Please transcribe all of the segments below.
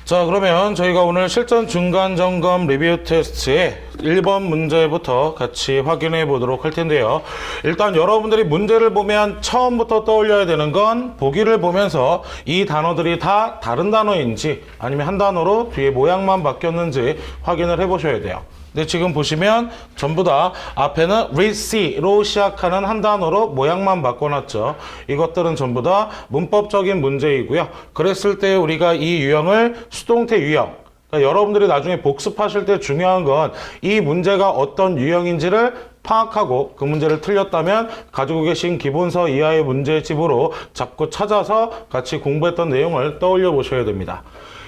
자, 그러면 저희가 오늘 실전 중간 점검 리뷰 테스트의 1번 문제부터 같이 확인해 보도록 할 텐데요. 일단 여러분들이 문제를 보면 처음부터 떠올려야 되는 건 보기를 보면서 이 단어들이 다 다른 단어인지 아니면 한 단어로 뒤에 모양만 바뀌었는지 확인을 해 보셔야 돼요. 근데 지금 보시면 전부 다 앞에는 receive로 시작하는 한 단어로 모양만 바꿔놨죠. 이것들은 전부 다 문법적인 문제이고요. 그랬을 때 우리가 이 유형을 수동태 유형, 그러니까 여러분들이 나중에 복습하실 때 중요한 건 이 문제가 어떤 유형인지를 파악하고 그 문제를 틀렸다면 가지고 계신 기본서 이하의 문제집으로 자꾸 찾아서 같이 공부했던 내용을 떠올려 보셔야 됩니다.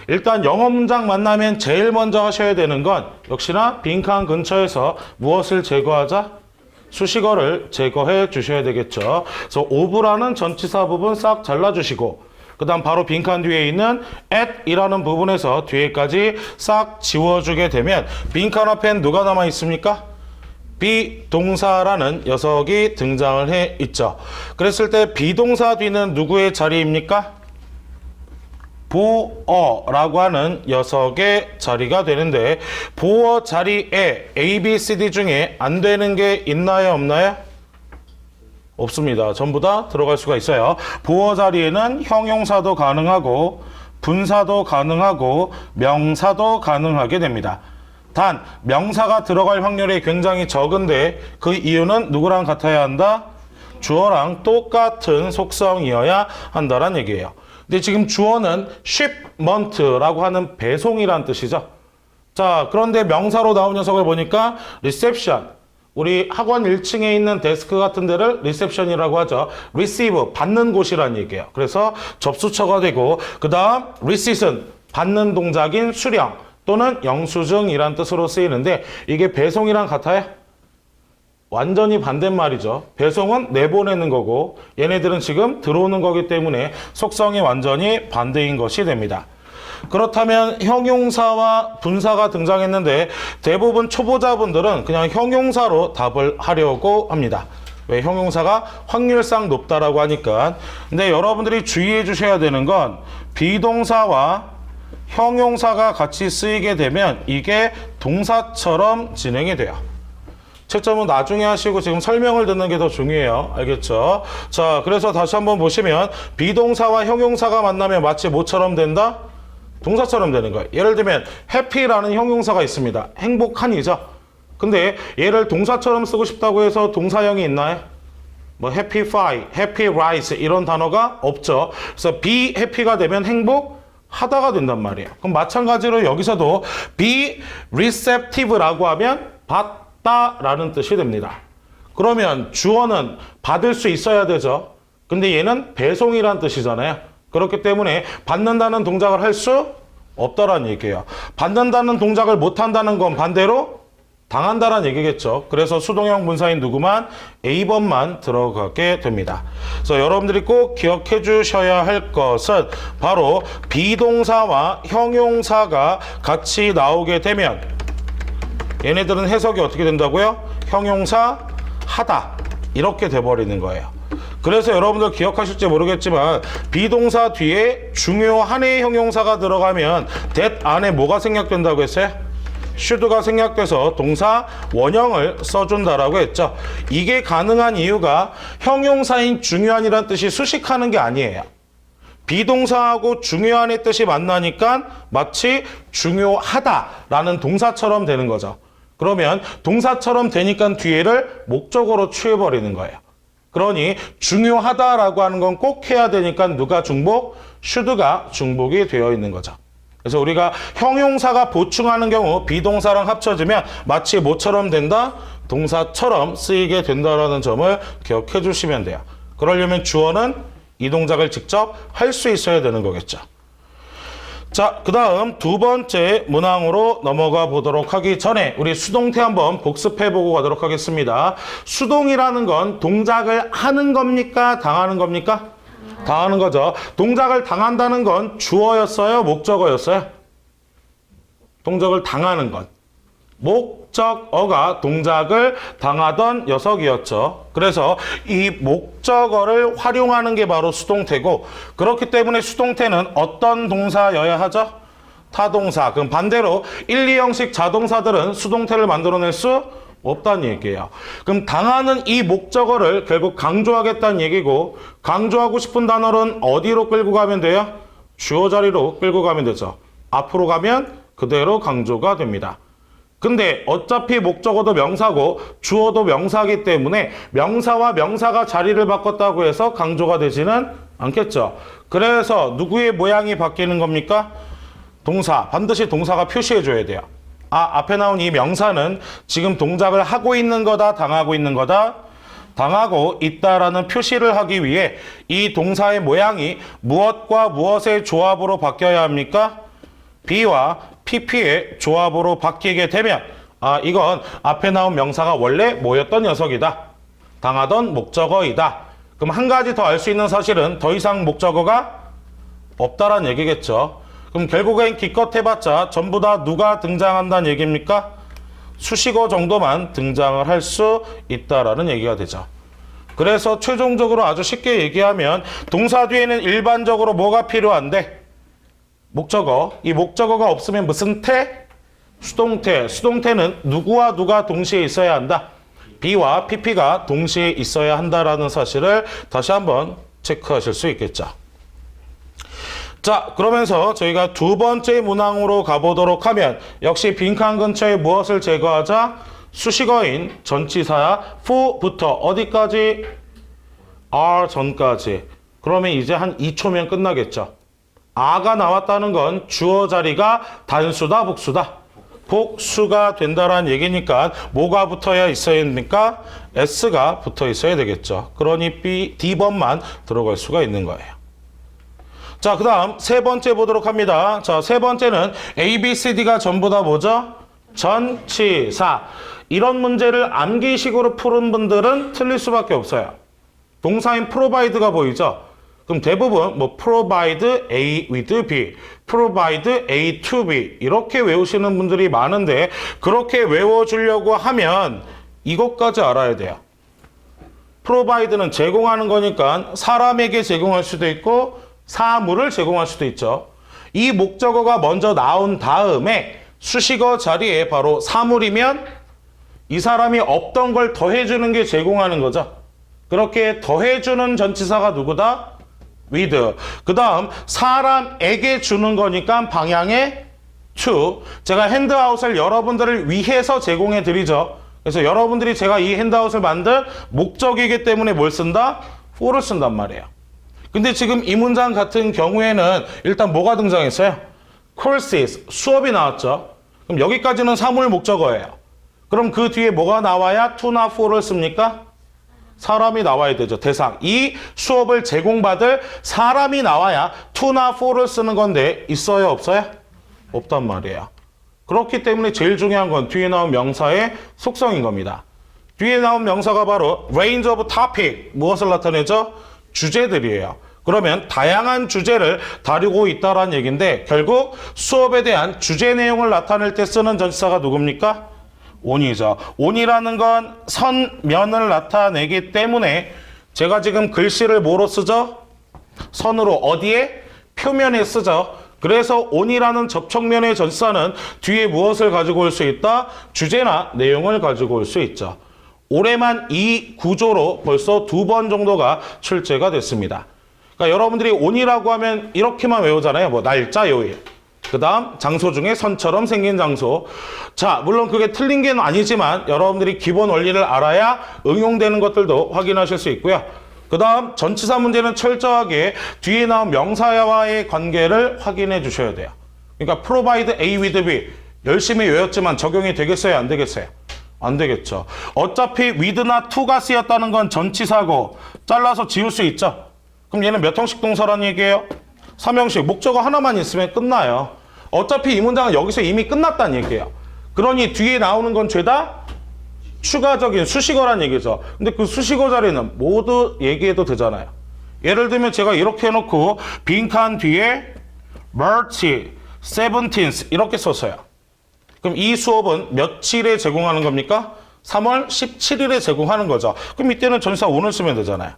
일단 영어 문장 만나면 제일 먼저 하셔야 되는 건 역시나 빈칸 근처에서 무엇을 제거하자? 수식어를 제거해 주셔야 되겠죠. 그래서 of라는 전치사 부분 싹 잘라주시고 그 다음 바로 빈칸 뒤에 있는 at이라는 부분에서 뒤에까지 싹 지워주게 되면 빈칸 앞엔 누가 남아 있습니까? 비동사라는 녀석이 등장을 해 있죠. 그랬을 때 비동사 뒤는 누구의 자리입니까? 보어라고 하는 녀석의 자리가 되는데 보어 자리에 A, B, C, D 중에 안 되는 게 있나요? 없나요? 없습니다. 전부 다 들어갈 수가 있어요. 보어 자리에는 형용사도 가능하고 분사도 가능하고 명사도 가능하게 됩니다. 단 명사가 들어갈 확률이 굉장히 적은데 그 이유는 누구랑 같아야 한다? 주어랑 똑같은 속성이어야 한다는 얘기예요. 근데 지금 주어는 shipment라고 하는 배송이란 뜻이죠. 자, 그런데 명사로 나온 녀석을 보니까 reception, 우리 학원 1층에 있는 데스크 같은 데를 reception이라고 하죠. receive, 받는 곳이란 얘기예요. 그래서 접수처가 되고 그 다음 receive은 받는 동작인 수령 또는 영수증이란 뜻으로 쓰이는데 이게 배송이랑 같아요? 완전히 반대말이죠. 배송은 내보내는 거고 얘네들은 지금 들어오는 거기 때문에 속성이 완전히 반대인 것이 됩니다. 그렇다면 형용사와 분사가 등장했는데 대부분 초보자분들은 그냥 형용사로 답을 하려고 합니다. 왜? 형용사가 확률상 높다라고 하니까. 근데 여러분들이 주의해 주셔야 되는 건 비동사와 형용사가 같이 쓰이게 되면 이게 동사처럼 진행이 돼요. 채점은 나중에 하시고 지금 설명을 듣는 게 더 중요해요. 알겠죠? 자, 그래서 다시 한번 보시면 비동사와 형용사가 만나면 마치 뭐처럼 된다? 동사처럼 되는 거예요. 예를 들면 happy라는 형용사가 있습니다. 행복한이죠. 근데 얘를 동사처럼 쓰고 싶다고 해서 동사형이 있나요? 뭐 happy fry, happy rice 이런 단어가 없죠. 그래서 be happy가 되면 행복하다가 된단 말이에요. 그럼 마찬가지로 여기서도 be receptive라고 하면 받다라는 뜻이 됩니다. 그러면 주어는 받을 수 있어야 되죠. 근데 얘는 배송이란 뜻이잖아요. 그렇기 때문에 받는다는 동작을 할 수 없다라는 얘기예요. 받는다는 동작을 못한다는 건 반대로 당한다라는 얘기겠죠. 그래서 수동형 분사인 누구만? A번만 들어가게 됩니다. 그래서 여러분들이 꼭 기억해 주셔야 할 것은 바로 비동사와 형용사가 같이 나오게 되면 얘네들은 해석이 어떻게 된다고요? 형용사 하다 이렇게 돼버리는 거예요. 그래서 여러분들 기억하실지 모르겠지만 비동사 뒤에 중요한의 형용사가 들어가면 that 안에 뭐가 생략된다고 했어요? should가 생략돼서 동사 원형을 써준다라고 했죠. 이게 가능한 이유가 형용사인 중요한이란 뜻이 수식하는 게 아니에요. 비동사하고 중요한의 뜻이 만나니까 마치 중요하다라는 동사처럼 되는 거죠. 그러면 동사처럼 되니까 뒤에를 목적어로 취해버리는 거예요. 그러니 중요하다라고 하는 건 꼭 해야 되니까 누가 중복? should가 중복이 되어 있는 거죠. 그래서 우리가 형용사가 보충하는 경우 비동사랑 합쳐지면 마치 뭐처럼 된다? 동사처럼 쓰이게 된다는 점을 기억해 주시면 돼요. 그러려면 주어는 이 동작을 직접 할 수 있어야 되는 거겠죠. 자, 그 다음 두 번째 문항으로 넘어가 보도록 하기 전에 우리 수동태 한번 복습해보고 가도록 하겠습니다. 수동이라는 건 동작을 하는 겁니까? 당하는 겁니까? 당하는 거죠. 동작을 당한다는 건 주어였어요? 목적어였어요? 동작을 당하는 것. 목적어가 동작을 당하던 녀석이었죠. 그래서 이 목적어를 활용하는 게 바로 수동태고, 그렇기 때문에 수동태는 어떤 동사여야 하죠? 타동사. 그럼 반대로 1, 2형식 자동사들은 수동태를 만들어낼 수 없다는 얘기예요. 그럼 당하는 이 목적어를 결국 강조하겠다는 얘기고, 강조하고 싶은 단어는 어디로 끌고 가면 돼요? 주어 자리로 끌고 가면 되죠. 앞으로 가면 그대로 강조가 됩니다. 근데 어차피 목적어도 명사고 주어도 명사이기 때문에 명사와 명사가 자리를 바꿨다고 해서 강조가 되지는 않겠죠. 그래서 누구의 모양이 바뀌는 겁니까? 동사. 반드시 동사가 표시해 줘야 돼요. 앞에 나온 이 명사는 지금 동작을 하고 있는 거다, 당하고 있는 거다? 당하고 있다라는 표시를 하기 위해 이 동사의 모양이 무엇과 무엇의 조합으로 바뀌어야 합니까? B와 PP의 조합으로 바뀌게 되면 이건 앞에 나온 명사가 원래 뭐였던 녀석이다. 당하던 목적어이다. 그럼 한 가지 더 알 수 있는 사실은 더 이상 목적어가 없다라는 얘기겠죠. 그럼 결국엔 기껏 해봤자 전부 다 누가 등장한다는 얘기입니까? 수식어 정도만 등장을 할 수 있다라는 얘기가 되죠. 그래서 최종적으로 아주 쉽게 얘기하면 동사 뒤에는 일반적으로 뭐가 필요한데? 목적어. 이 목적어가 없으면 무슨 태? 수동태. 수동태는 누구와 누가 동시에 있어야 한다. B와 PP가 동시에 있어야 한다라는 사실을 다시 한번 체크하실 수 있겠죠. 자, 그러면서 저희가 두 번째 문항으로 가보도록 하면 역시 빈칸 근처에 무엇을 제거하자? 수식어인 전치사야 for부터 어디까지? are 전까지. 그러면 이제 한 2초면 끝나겠죠. 아가 나왔다는 건 주어 자리가 단수다, 복수다? 복수가 된다라는 얘기니까 뭐가 붙어야 있어야 됩니까? S가 붙어 있어야 되겠죠. 그러니 D번만 들어갈 수가 있는 거예요. 자, 그 다음 세 번째 보도록 합니다. 자, 세 번째는 A, B, C, D가 전부 다 뭐죠? 전치사. 이런 문제를 암기식으로 푸는 분들은 틀릴 수밖에 없어요. 동사인 provide가 보이죠? 그럼 대부분 뭐 provide A with B, provide A to B 이렇게 외우시는 분들이 많은데 그렇게 외워주려고 하면 이것까지 알아야 돼요. provide는 제공하는 거니까 사람에게 제공할 수도 있고 사물을 제공할 수도 있죠. 이 목적어가 먼저 나온 다음에 수식어 자리에 바로 사물이면 이 사람이 없던 걸 더해주는 게 제공하는 거죠. 그렇게 더해주는 전치사가 누구다? with. 그 다음 사람에게 주는 거니까 방향의 to. 제가 핸드아웃을 여러분들을 위해서 제공해 드리죠. 그래서 여러분들이 제가 이 핸드아웃을 만든 목적이기 때문에 뭘 쓴다? for를 쓴단 말이에요. 근데 지금 이 문장 같은 경우에는 일단 뭐가 등장했어요? courses, 수업이 나왔죠. 그럼 여기까지는 사물 목적어예요. 그럼 그 뒤에 뭐가 나와야 to나 for를 씁니까? 사람이 나와야 되죠. 대상. 이 수업을 제공받을 사람이 나와야 to나 for를 쓰는 건데 있어요? 없어요? 없단 말이에요. 그렇기 때문에 제일 중요한 건 뒤에 나온 명사의 속성인 겁니다. 뒤에 나온 명사가 바로 range of topic. 무엇을 나타내죠? 주제들이에요. 그러면 다양한 주제를 다루고 있다라는 얘기인데 결국 수업에 대한 주제 내용을 나타낼 때 쓰는 전치사가 누굽니까? on이죠. on이라는 건 선면을 나타내기 때문에 제가 지금 글씨를 뭐로 쓰죠? 선으로 어디에? 표면에 쓰죠. 그래서 on이라는 접촉면의 전치사는 뒤에 무엇을 가지고 올 수 있다? 주제나 내용을 가지고 올 수 있죠. 올해만 이 구조로 벌써 2번 정도가 출제가 됐습니다. 그러니까 여러분들이 on이라고 하면 이렇게만 외우잖아요. 뭐 날짜, 요일. 그 다음 장소 중에 선처럼 생긴 장소. 자, 물론 그게 틀린 게 아니지만 여러분들이 기본 원리를 알아야 응용되는 것들도 확인하실 수 있고요. 그 다음 전치사 문제는 철저하게 뒤에 나온 명사와의 관계를 확인해 주셔야 돼요. 그러니까 provide A with B 열심히 외웠지만 적용이 되겠어요? 안 되겠어요? 안 되겠죠. 어차피 with나 to가 쓰였다는 건 전치사고 잘라서 지울 수 있죠. 그럼 얘는 몇 형식 동사라는 얘기예요? 3형식. 목적어 하나만 있으면 끝나요. 어차피 이 문장은 여기서 이미 끝났다는 얘기예요. 그러니 뒤에 나오는 건 죄다 추가적인 수식어란 얘기죠. 근데 그 수식어 자리는 모두 얘기해도 되잖아요. 예를 들면 제가 이렇게 해놓고 빈칸 뒤에 March 17th 이렇게 썼어요. 그럼 이 수업은 며칠에 제공하는 겁니까? 3월 17일에 제공하는 거죠. 그럼 이때는 전치사 on을 쓰면 되잖아요.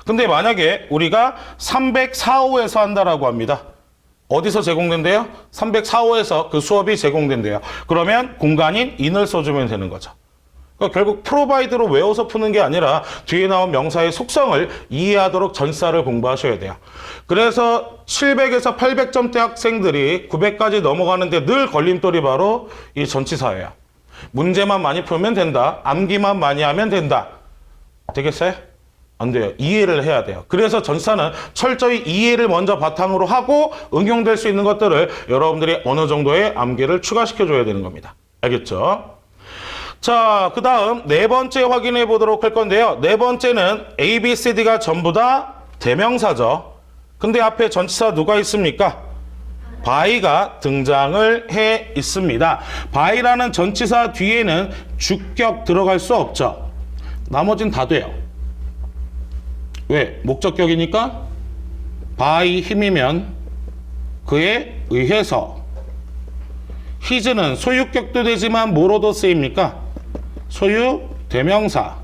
근데 만약에 우리가 304호에서 한다라고 합니다. 어디서 제공된대요? 304호에서 그 수업이 제공된대요. 그러면 공간인 in을 써주면 되는 거죠. 그러니까 결국 프로바이드로 외워서 푸는 게 아니라 뒤에 나온 명사의 속성을 이해하도록 전치사를 공부하셔야 돼요. 그래서 700에서 800점대 학생들이 900까지 넘어가는데 늘 걸림돌이 바로 이 전치사예요. 문제만 많이 풀면 된다. 암기만 많이 하면 된다. 되겠어요? 안 돼요. 이해를 해야 돼요. 그래서 전치사는 철저히 이해를 먼저 바탕으로 하고 응용될 수 있는 것들을 여러분들이 어느 정도의 암기를 추가시켜줘야 되는 겁니다. 알겠죠? 자, 그 다음 네 번째 확인해 보도록 할 건데요. 네 번째는 A, B, C, D가 전부 다 대명사죠. 근데 앞에 전치사 누가 있습니까? by가 등장을 해 있습니다. by라는 전치사 뒤에는 주격 들어갈 수 없죠. 나머진 다 돼요. 왜? 목적격이니까 by 힘이면 그에 의해서 his는 소유격도 되지만 뭐로도 쓰입니까? 소유 대명사.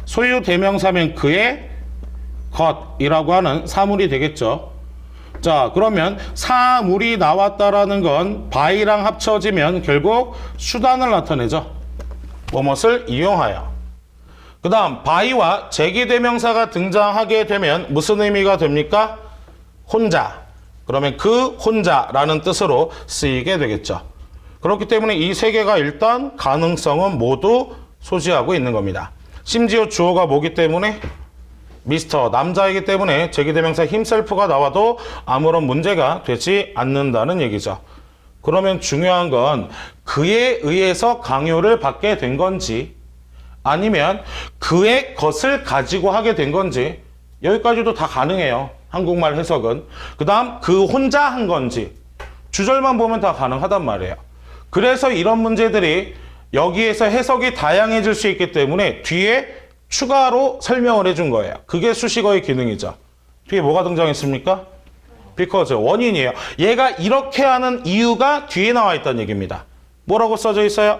소유 대명사면 그의 것이라고 하는 사물이 되겠죠. 자, 그러면 사물이 나왔다라는 건 by랑 합쳐지면 결국 수단을 나타내죠. 무엇을 이용하여. 그 다음 by와 제기대명사가 등장하게 되면 무슨 의미가 됩니까? 혼자. 그러면 그 혼자라는 뜻으로 쓰이게 되겠죠. 그렇기 때문에 이 세 개가 일단 가능성은 모두 소지하고 있는 겁니다. 심지어 주어가 뭐기 때문에? 미스터, 남자이기 때문에 제기대명사 himself가 나와도 아무런 문제가 되지 않는다는 얘기죠. 그러면 중요한 건 그에 의해서 강요를 받게 된 건지 아니면 그의 것을 가지고 하게 된 건지 여기까지도 다 가능해요. 한국말 해석은. 그 다음 그 혼자 한 건지 주절만 보면 다 가능하단 말이에요. 그래서 이런 문제들이 여기에서 해석이 다양해질 수 있기 때문에 뒤에 추가로 설명을 해준 거예요. 그게 수식어의 기능이죠. 뒤에 뭐가 등장했습니까? because, 원인이에요. 얘가 이렇게 하는 이유가 뒤에 나와 있다는 얘기입니다. 뭐라고 써져 있어요?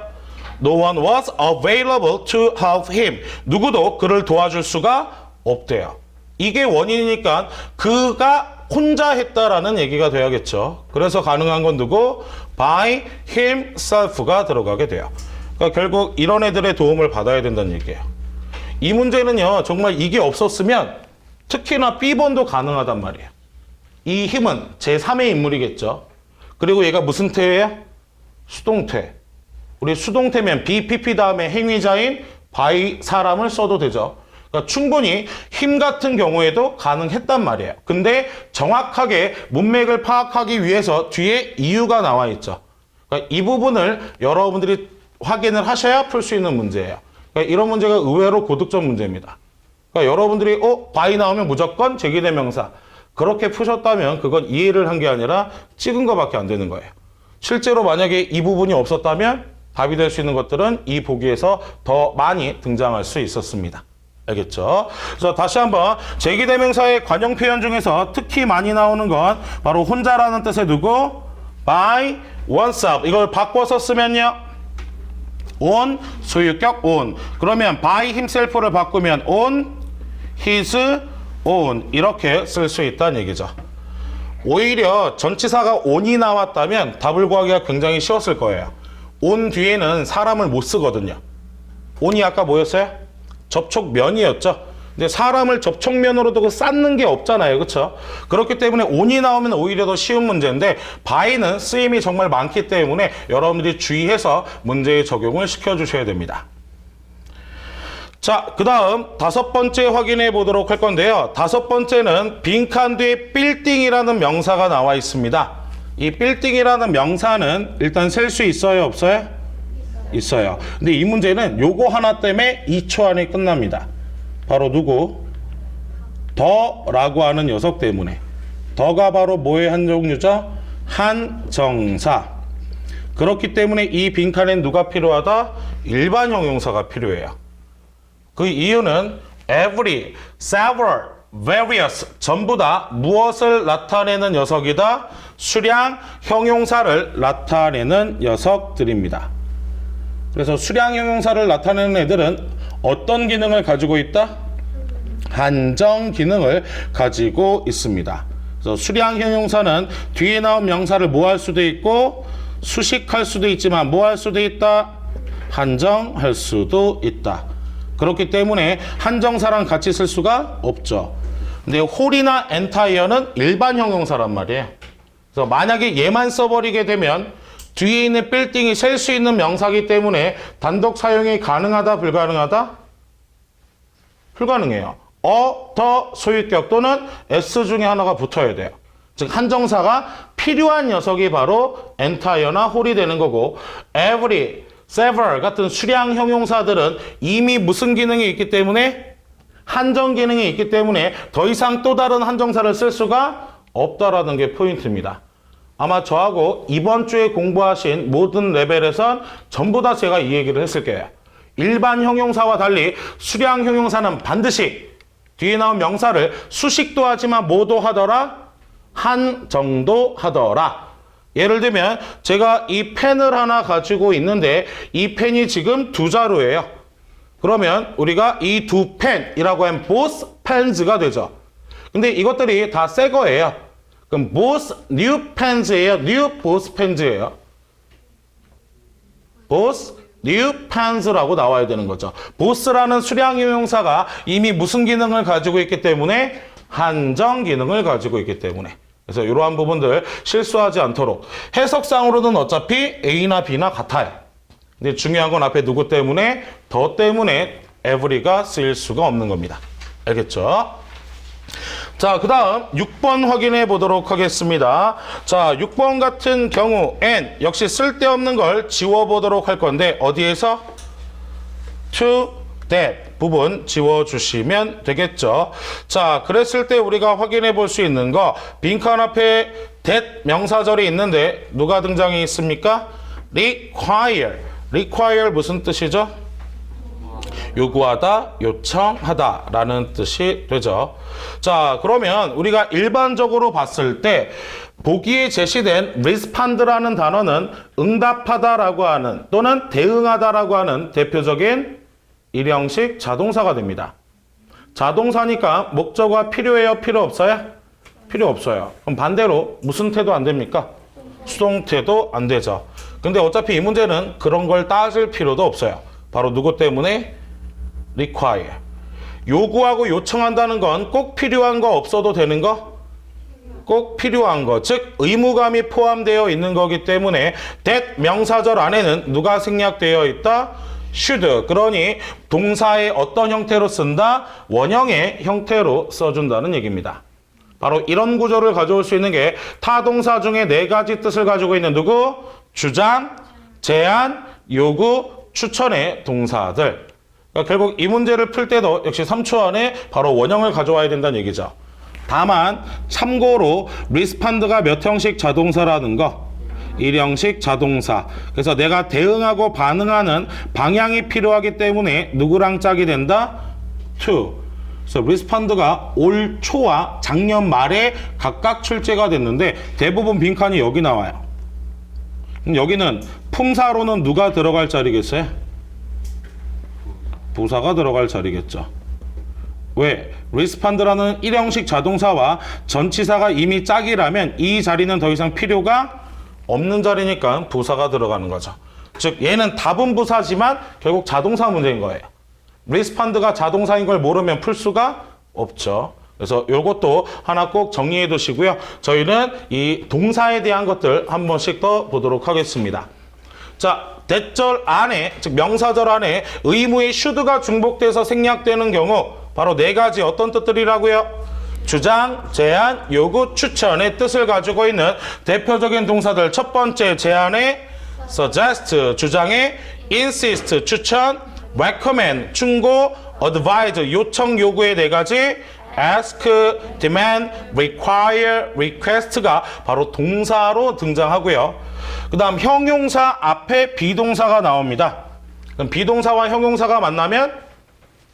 No one was available to help him. 누구도 그를 도와줄 수가 없대요. 이게 원인이니까 그가 혼자 했다라는 얘기가 돼야겠죠. 그래서 가능한 건 누구? by himself가 들어가게 돼요. 그러니까 결국 이런 애들의 도움을 받아야 된다는 얘기예요. 이 문제는요, 정말 이게 없었으면 특히나 B번도 가능하단 말이에요. 이 힘은 제3의 인물이겠죠. 그리고 얘가 무슨 태예요? 수동태. 우리 수동태면 BPP 다음에 행위자인 by 사람을 써도 되죠. 그러니까 충분히 힘 같은 경우에도 가능했단 말이에요. 근데 정확하게 문맥을 파악하기 위해서 뒤에 이유가 나와 있죠. 그러니까 이 부분을 여러분들이 확인을 하셔야 풀 수 있는 문제예요. 그러니까 이런 문제가 의외로 고득점 문제입니다. 그러니까 여러분들이 by 나오면 무조건 제기대명사 그렇게 푸셨다면 그건 이해를 한 게 아니라 찍은 거밖에 안 되는 거예요. 실제로 만약에 이 부분이 없었다면 답이 될 수 있는 것들은 이 보기에서 더 많이 등장할 수 있었습니다. 알겠죠? 그래서 다시 한번 제기대명사의 관용 표현 중에서 특히 많이 나오는 건 바로 혼자라는 뜻의 누구? by oneself. 이걸 바꿔서 쓰면요. on, 소유격 on. 그러면 by himself를 바꾸면 on, his own. 이렇게 쓸 수 있다는 얘기죠. 오히려 전치사가 on이 나왔다면 답을 구하기가 굉장히 쉬웠을 거예요. on 뒤에는 사람을 못 쓰거든요. on이 아까 뭐였어요? 접촉면이었죠. 근데 사람을 접촉면으로 두고 쌓는 게 없잖아요. 그렇죠? 그렇기 때문에 on이 나오면 오히려 더 쉬운 문제인데 by는 쓰임이 정말 많기 때문에 여러분들이 주의해서 문제에 적용을 시켜주셔야 됩니다. 자, 그 다음 다섯 번째 확인해 보도록 할 건데요. 다섯 번째는 빈칸 뒤에 빌딩이라는 명사가 나와 있습니다. 이 빌딩이라는 명사는 일단 셀 수 있어요? 없어요? 있어요. 근데 이 문제는 요거 하나 때문에 2초 안에 끝납니다. 바로 누구? 더라고 하는 녀석 때문에. 더가 바로 뭐의 한 종류죠? 한정사. 그렇기 때문에 이 빈칸엔 누가 필요하다? 일반 형용사가 필요해요. 그 이유는 every, several, various 전부 다 무엇을 나타내는 녀석이다? 수량 형용사를 나타내는 녀석들입니다. 그래서 수량 형용사를 나타내는 애들은 어떤 기능을 가지고 있다? 한정 기능을 가지고 있습니다. 그래서 수량 형용사는 뒤에 나온 명사를 뭐 할 수도 있고 수식할 수도 있지만 뭐 할 수도 있다? 한정할 수도 있다. 그렇기 때문에 한정사랑 같이 쓸 수가 없죠. 근데 whole이나 entire는 일반 형용사란 말이에요. 그래서 만약에 얘만 써버리게 되면 뒤에 있는 빌딩이 셀 수 있는 명사기 때문에 단독 사용이 가능하다, 불가능하다? 불가능해요. 더 소유격 또는 s 중에 하나가 붙어야 돼요. 즉 한정사가 필요한 녀석이 바로 entire나 whole이 되는 거고 every, several 같은 수량 형용사들은 이미 무슨 기능이 있기 때문에 한정 기능이 있기 때문에 더 이상 또 다른 한정사를 쓸 수가 없다라는 게 포인트입니다. 아마 저하고 이번 주에 공부하신 모든 레벨에선 전부 다 제가 이 얘기를 했을 거예요. 일반 형용사와 달리 수량 형용사는 반드시 뒤에 나온 명사를 수식도 하지만 뭐도 하더라? 한정도 하더라. 예를 들면 제가 이 펜을 하나 가지고 있는데 이 펜이 지금 2자루예요. 그러면 우리가 이 두 펜이라고 하면 both pens가 되죠. 근데 이것들이 다 새 거예요. 그럼 both new pens예요? new both pens예요? both new pens라고 나와야 되는 거죠. both라는 수량 형용사가 이미 무슨 기능을 가지고 있기 때문에 한정 기능을 가지고 있기 때문에 그래서 이러한 부분들 실수하지 않도록 해석상으로는 어차피 A나 B나 같아요. 근데 중요한 건 앞에 누구 때문에 더 때문에 every가 쓰일 수가 없는 겁니다. 알겠죠? 자, 그 다음 6번 확인해 보도록 하겠습니다. 자, 6번 같은 경우엔 역시 쓸데없는 걸 지워보도록 할 건데 어디에서? to, that 부분 지워주시면 되겠죠. 자, 그랬을 때 우리가 확인해 볼 수 있는 거 빈칸 앞에 that 명사절이 있는데 누가 등장이 있습니까? require. require 무슨 뜻이죠? 요구하다, 요청하다 라는 뜻이 되죠. 자, 그러면 우리가 일반적으로 봤을 때 보기에 제시된 respond라는 단어는 응답하다라고 하는 또는 대응하다라고 하는 대표적인 일형식 자동사가 됩니다. 자동사니까 목적어가 필요해요? 필요 없어요? 필요 없어요. 그럼 반대로 무슨 태도 안 됩니까? 수동태도 안 되죠. 근데 어차피 이 문제는 그런 걸 따질 필요도 없어요. 바로 누구 때문에? require. 요구하고 요청한다는 건 꼭 필요한 거 없어도 되는 거? 꼭 필요한 거. 즉 의무감이 포함되어 있는 거기 때문에 that 명사절 안에는 누가 생략되어 있다? should. 그러니 동사의 어떤 형태로 쓴다? 원형의 형태로 써준다는 얘기입니다. 바로 이런 구조를 가져올 수 있는 게 타동사 중에 4가지 뜻을 가지고 있는 누구? 주장, 제안, 요구, 추천의 동사들. 그러니까 결국 이 문제를 풀 때도 역시 3초 안에 바로 원형을 가져와야 된다는 얘기죠. 다만 참고로 respond가 몇 형식 자동사라는 거? 1형식 자동사. 그래서 내가 대응하고 반응하는 방향이 필요하기 때문에 누구랑 짝이 된다? to. 그래서 respond가 올 초와 작년 말에 각각 출제가 됐는데 대부분 빈칸이 여기 나와요. 여기는 품사로는 누가 들어갈 자리겠어요? 부사가 들어갈 자리겠죠. 왜? respond라는 1형식 자동사와 전치사가 이미 짝이라면 이 자리는 더 이상 필요가 없는 자리니까 부사가 들어가는 거죠. 즉 얘는 답은 부사지만 결국 자동사 문제인 거예요. respond가 자동사인 걸 모르면 풀 수가 없죠. 그래서 이것도 하나 꼭 정리해 두시고요. 저희는 이 동사에 대한 것들 한 번씩 더 보도록 하겠습니다. 자, 대절 안에, 즉 명사절 안에 의무의 should가 중복돼서 생략되는 경우 바로 4가지 어떤 뜻들이라고요? 주장, 제안, 요구, 추천의 뜻을 가지고 있는 대표적인 동사들. 첫 번째 제안의 suggest, 주장의 insist, 추천, recommend, 충고, advise, 요청, 요구의 4가지, ask, demand, require, request가 바로 동사로 등장하고요. 그 다음 형용사 앞에 비동사가 나옵니다. 그럼 비동사와 형용사가 만나면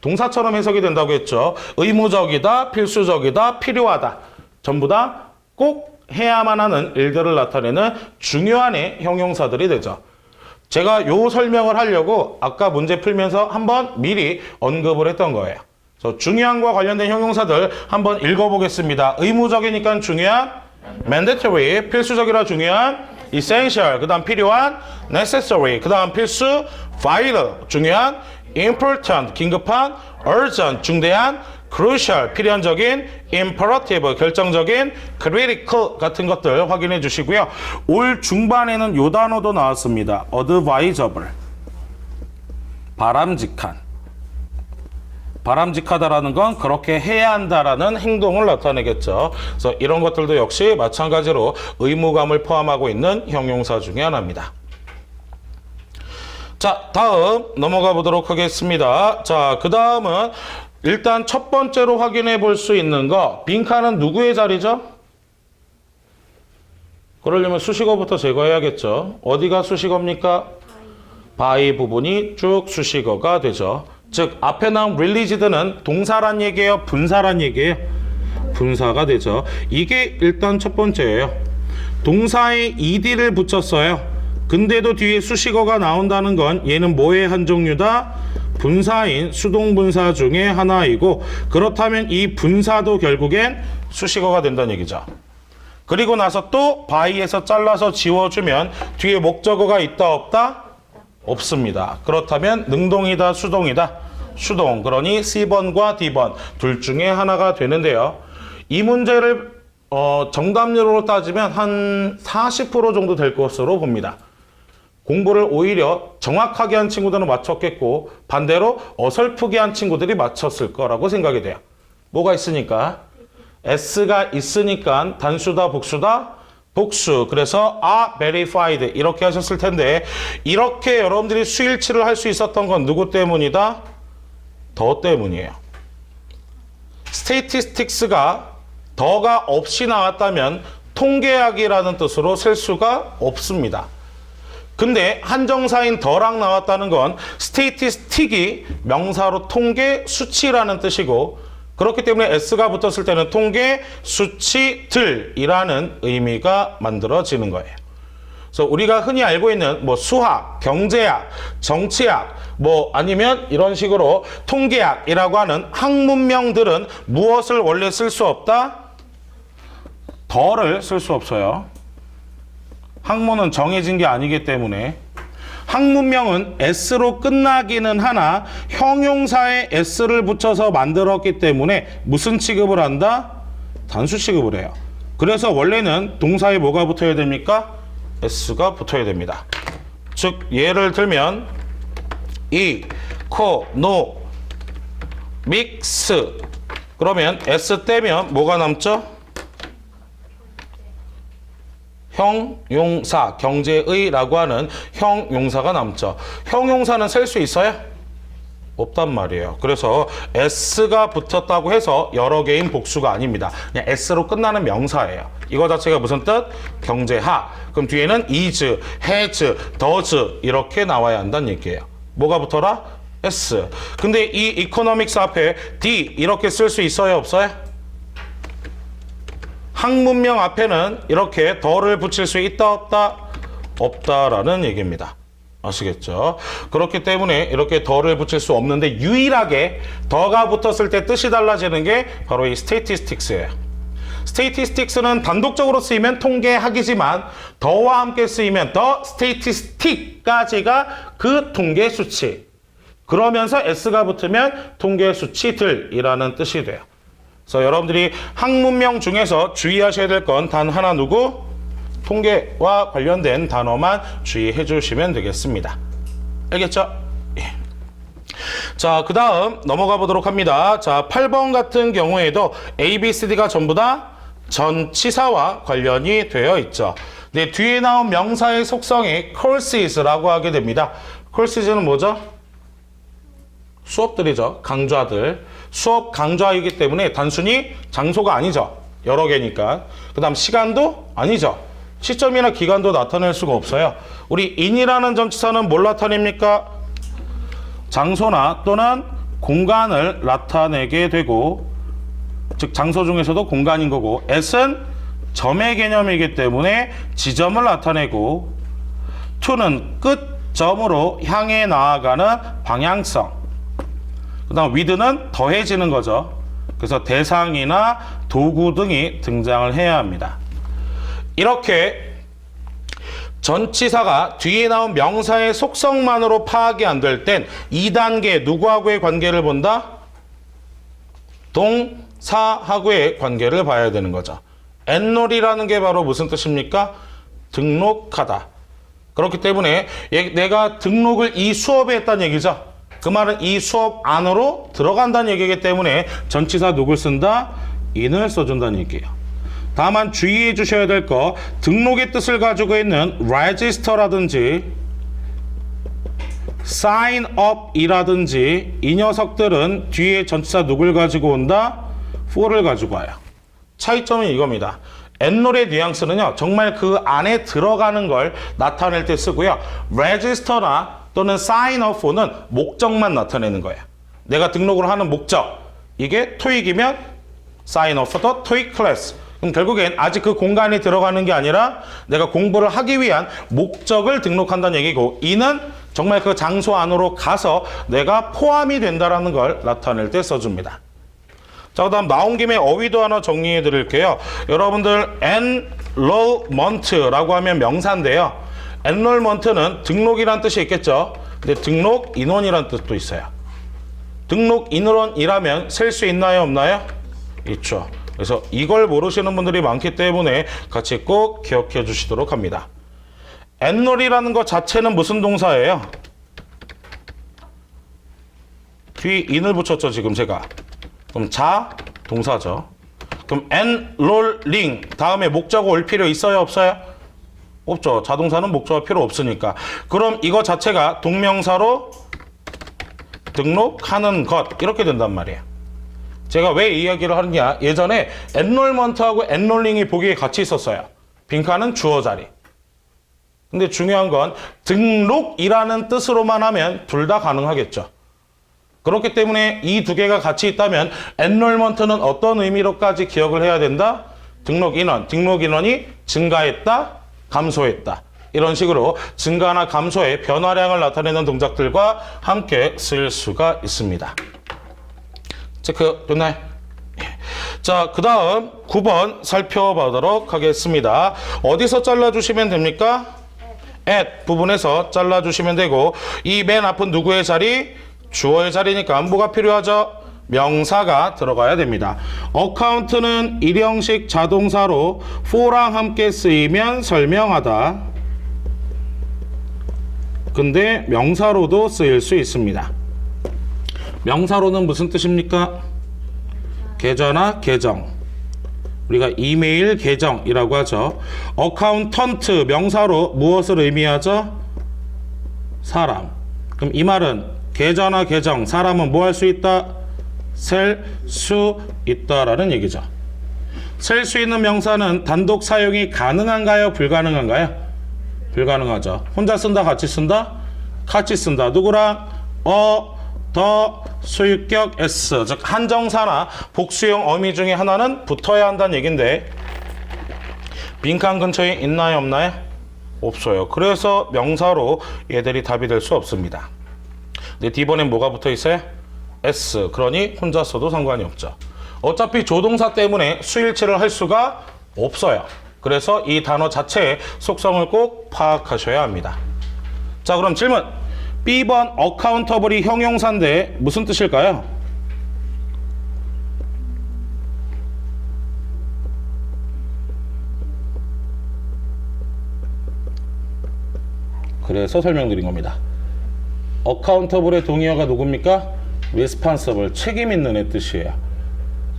동사처럼 해석이 된다고 했죠. 의무적이다, 필수적이다, 필요하다. 전부 다 꼭 해야만 하는 일들을 나타내는 중요한 형용사들이 되죠. 제가 요 설명을 하려고 아까 문제 풀면서 한번 미리 언급을 했던 거예요. 그래서 중요한과 관련된 형용사들 한번 읽어보겠습니다. 의무적이니까 중요한 mandatory, 필수적이라 중요한 essential, 그 다음 필요한 necessary, 그 다음 필수 vital, 중요한 important, 긴급한 urgent, 중대한 crucial, 필연적인 imperative, 결정적인 critical 같은 것들 확인해 주시고요. 올 중반에는 요 단어도 나왔습니다. advisable, 바람직한. 바람직하다라는 건 그렇게 해야 한다라는 행동을 나타내겠죠. 그래서 이런 것들도 역시 마찬가지로 의무감을 포함하고 있는 형용사 중에 하나입니다. 자, 다음 넘어가 보도록 하겠습니다. 자, 그 다음은 일단 첫 번째로 확인해 볼 수 있는 거, 빈칸은 누구의 자리죠? 그러려면 수식어부터 제거해야겠죠. 어디가 수식어입니까? by 부분이 쭉 수식어가 되죠. 즉 앞에 나온 released는 동사란 얘기예요? 분사란 얘기예요? 분사가 되죠. 이게 일단 첫 번째예요. 동사에 ed를 붙였어요. 근데도 뒤에 수식어가 나온다는 건 얘는 뭐의 한 종류다? 분사인 수동분사 중에 하나이고, 그렇다면 이 분사도 결국엔 수식어가 된다는 얘기죠. 그리고 나서 또 by에서 잘라서 지워주면 뒤에 목적어가 있다 없다? 없습니다. 그렇다면 능동이다 수동이다? 수동. 그러니 C번과 D번 둘 중에 하나가 되는데요. 이 문제를 정답률로 따지면 한 40% 정도 될 것으로 봅니다. 공부를 오히려 정확하게 한 친구들은 맞췄겠고 반대로 어설프게 한 친구들이 맞췄을 거라고 생각이 돼요. 뭐가 있으니까? S가 있으니까 단수다 복수다? 복수. 그래서 verified 이렇게 하셨을 텐데, 이렇게 여러분들이 수일치를 할 수 있었던 건 누구 때문이다? 더 때문이에요. statistics가 더가 없이 나왔다면 통계학이라는 뜻으로 셀 수가 없습니다. 근데 한정사인 더랑 나왔다는 건 statistic이 명사로 통계, 수치라는 뜻이고, 그렇기 때문에 S가 붙었을 때는 통계, 수치들이라는 의미가 만들어지는 거예요. 그래서 우리가 흔히 알고 있는 뭐 수학, 경제학, 정치학, 뭐 아니면 이런 식으로 통계학이라고 하는 학문명들은 무엇을 원래 쓸 수 없다? 더를 쓸 수 없어요. 학문은 정해진 게 아니기 때문에. 학문명은 S로 끝나기는 하나 형용사에 S를 붙여서 만들었기 때문에 무슨 취급을 한다? 단수 취급을 해요. 그래서 원래는 동사에 뭐가 붙어야 됩니까? S가 붙어야 됩니다. 즉 예를 들면 economics 그러면 S 떼면 뭐가 남죠? 형용사, 경제의라고 하는 형용사가 남죠. 형용사는 셀 수 있어요? 없단 말이에요. 그래서 S가 붙었다고 해서 여러 개인 복수가 아닙니다. 그냥 S로 끝나는 명사예요. 이거 자체가 무슨 뜻? 경제학. 그럼 뒤에는 is, has, does 이렇게 나와야 한다는 얘기예요. 뭐가 붙어라? S. 근데 이 economics 앞에 D 이렇게 쓸 수 있어요? 없어요? 학문명 앞에는 이렇게 더를 붙일 수 있다 없다? 없다라는 얘기입니다. 아시겠죠? 그렇기 때문에 이렇게 더를 붙일 수 없는데 유일하게 더가 붙었을 때 뜻이 달라지는 게 바로 이 statistics예요. statistics는 단독적으로 쓰이면 통계학이지만 더와 함께 쓰이면 the statistic까지가 그 통계 수치. 그러면서 S가 붙으면 통계 수치들이라는 뜻이 돼요. 그래서 여러분들이 학문명 중에서 주의하셔야 될 건 단 하나 누구? 통계와 관련된 단어만 주의해 주시면 되겠습니다. 알겠죠? 예. 자, 그 다음 넘어가 보도록 합니다. 자, 8번 같은 경우에도 A, B, C, D가 전부 다 전치사와 관련이 되어 있죠. 네, 뒤에 나온 명사의 속성이 courses라고 하게 됩니다. courses는 뭐죠? 수업들이죠. 강좌들. 수업 강좌이기 때문에 단순히 장소가 아니죠. 여러 개니까. 그 다음 시간도 아니죠. 시점이나 기간도 나타낼 수가 없어요. 우리 in이라는 전치사는 뭘 나타냅니까? 장소나 또는 공간을 나타내게 되고, 즉 장소 중에서도 공간인 거고, at은 점의 개념이기 때문에 지점을 나타내고 to는 끝점으로 향해 나아가는 방향성. 그 다음 with는 더해지는 거죠. 그래서 대상이나 도구 등이 등장을 해야 합니다. 이렇게 전치사가 뒤에 나온 명사의 속성만으로 파악이 안 될 땐 2단계 누구하고의 관계를 본다? 동사하고의 관계를 봐야 되는 거죠. enroll이라는 게 바로 무슨 뜻입니까? 등록하다. 그렇기 때문에 내가 등록을 이 수업에 했다는 얘기죠. 그 말은 이 수업 안으로 들어간다는 얘기이기 때문에 전치사 누굴 쓴다? in을 써준다는 얘기예요. 다만 주의해 주셔야 될 거, 등록의 뜻을 가지고 있는 register라든지 sign up이라든지 이 녀석들은 뒤에 전치사 누굴 가지고 온다? for를 가지고 와요. 차이점은 이겁니다. enroll의 뉘앙스는요, 정말 그 안에 들어가는 걸 나타낼 때 쓰고요. register나 또는 sign up for는 목적만 나타내는 거예요. 내가 등록을 하는 목적. 이게 토익이면 sign up for the TOEIC class. 그럼 결국엔 아직 그 공간에 들어가는 게 아니라 내가 공부를 하기 위한 목적을 등록한다는 얘기고, 이는 정말 그 장소 안으로 가서 내가 포함이 된다는 걸 나타낼 때 써줍니다. 자, 그 다음 나온 김에 어휘도 하나 정리해 드릴게요. 여러분들 enrollment라고 하면 명사인데요. enrollment는 등록이란 뜻이 있겠죠. 근데 등록 인원이란 뜻도 있어요. 등록 인원이라면 셀 수 있나요, 없나요? 있죠. 그래서 이걸 모르시는 분들이 많기 때문에 같이 꼭 기억해 주시도록 합니다. enroll이라는 것 자체는 무슨 동사예요? 뒤 in을 붙였죠, 지금 제가. 그럼 동사죠. 그럼 enrolling 다음에 목적어 올 필요 있어요, 없어요? 없죠. 자동사는 목적어 필요 없으니까. 그럼 이거 자체가 동명사로 등록하는 것 이렇게 된단 말이에요. 제가 왜 이 이야기를 하느냐, 예전에 enrollment하고 enrolling이 보기에 같이 있었어요. 빈칸은 주어 자리. 근데 중요한 건 등록이라는 뜻으로만 하면 둘 다 가능하겠죠. 그렇기 때문에 이 두 개가 같이 있다면 enrollment는 어떤 의미로까지 기억을 해야 된다? 등록 인원이 증가했다, 감소했다. 이런 식으로 증가나 감소의 변화량을 나타내는 동작들과 함께 쓸 수가 있습니다. 체크 됐나요? 자, 그 다음 9번 살펴보도록 하겠습니다. 어디서 잘라주시면 됩니까? at 부분에서 잘라주시면 되고, 이 맨 앞은 누구의 자리? 주어의 자리니까 뭐가 필요하죠? 명사가 들어가야 됩니다. 어카운트는 일형식 자동사로 for랑 함께 쓰이면 설명하다. 근데 명사로도 쓰일 수 있습니다. 명사로는 무슨 뜻입니까? 계좌나 계정. 우리가 이메일 계정이라고 하죠. 어카운턴트 명사로 무엇을 의미하죠? 사람. 그럼 이 말은 계좌나 계정, 사람은 뭐 할 수 있다? 셀 수 있다라는 얘기죠. 셀 수 있는 명사는 단독 사용이 가능한가요? 불가능한가요? 불가능하죠. 혼자 쓴다, 같이 쓴다? 같이 쓴다. 누구랑? 더, 소유격 s, 즉 한정사나 복수형 어미 중에 하나는 붙어야 한다는 얘긴데, 빈칸 근처에 있나요, 없나요? 없어요. 그래서 명사로 얘들이 답이 될 수 없습니다. 근데 D번엔 뭐가 붙어 있어요? S. 그러니 혼자 써도 상관이 없죠. 어차피 조동사 때문에 수일치를 할 수가 없어요. 그래서 이 단어 자체의 속성을 꼭 파악하셔야 합니다. 자, 그럼 질문. B번 어카운터블이 형용사인데 무슨 뜻일까요? 그래서 설명드린 겁니다. 어카운터블의 동의어가 누굽니까? responsible, 책임 있는 애 뜻이에요.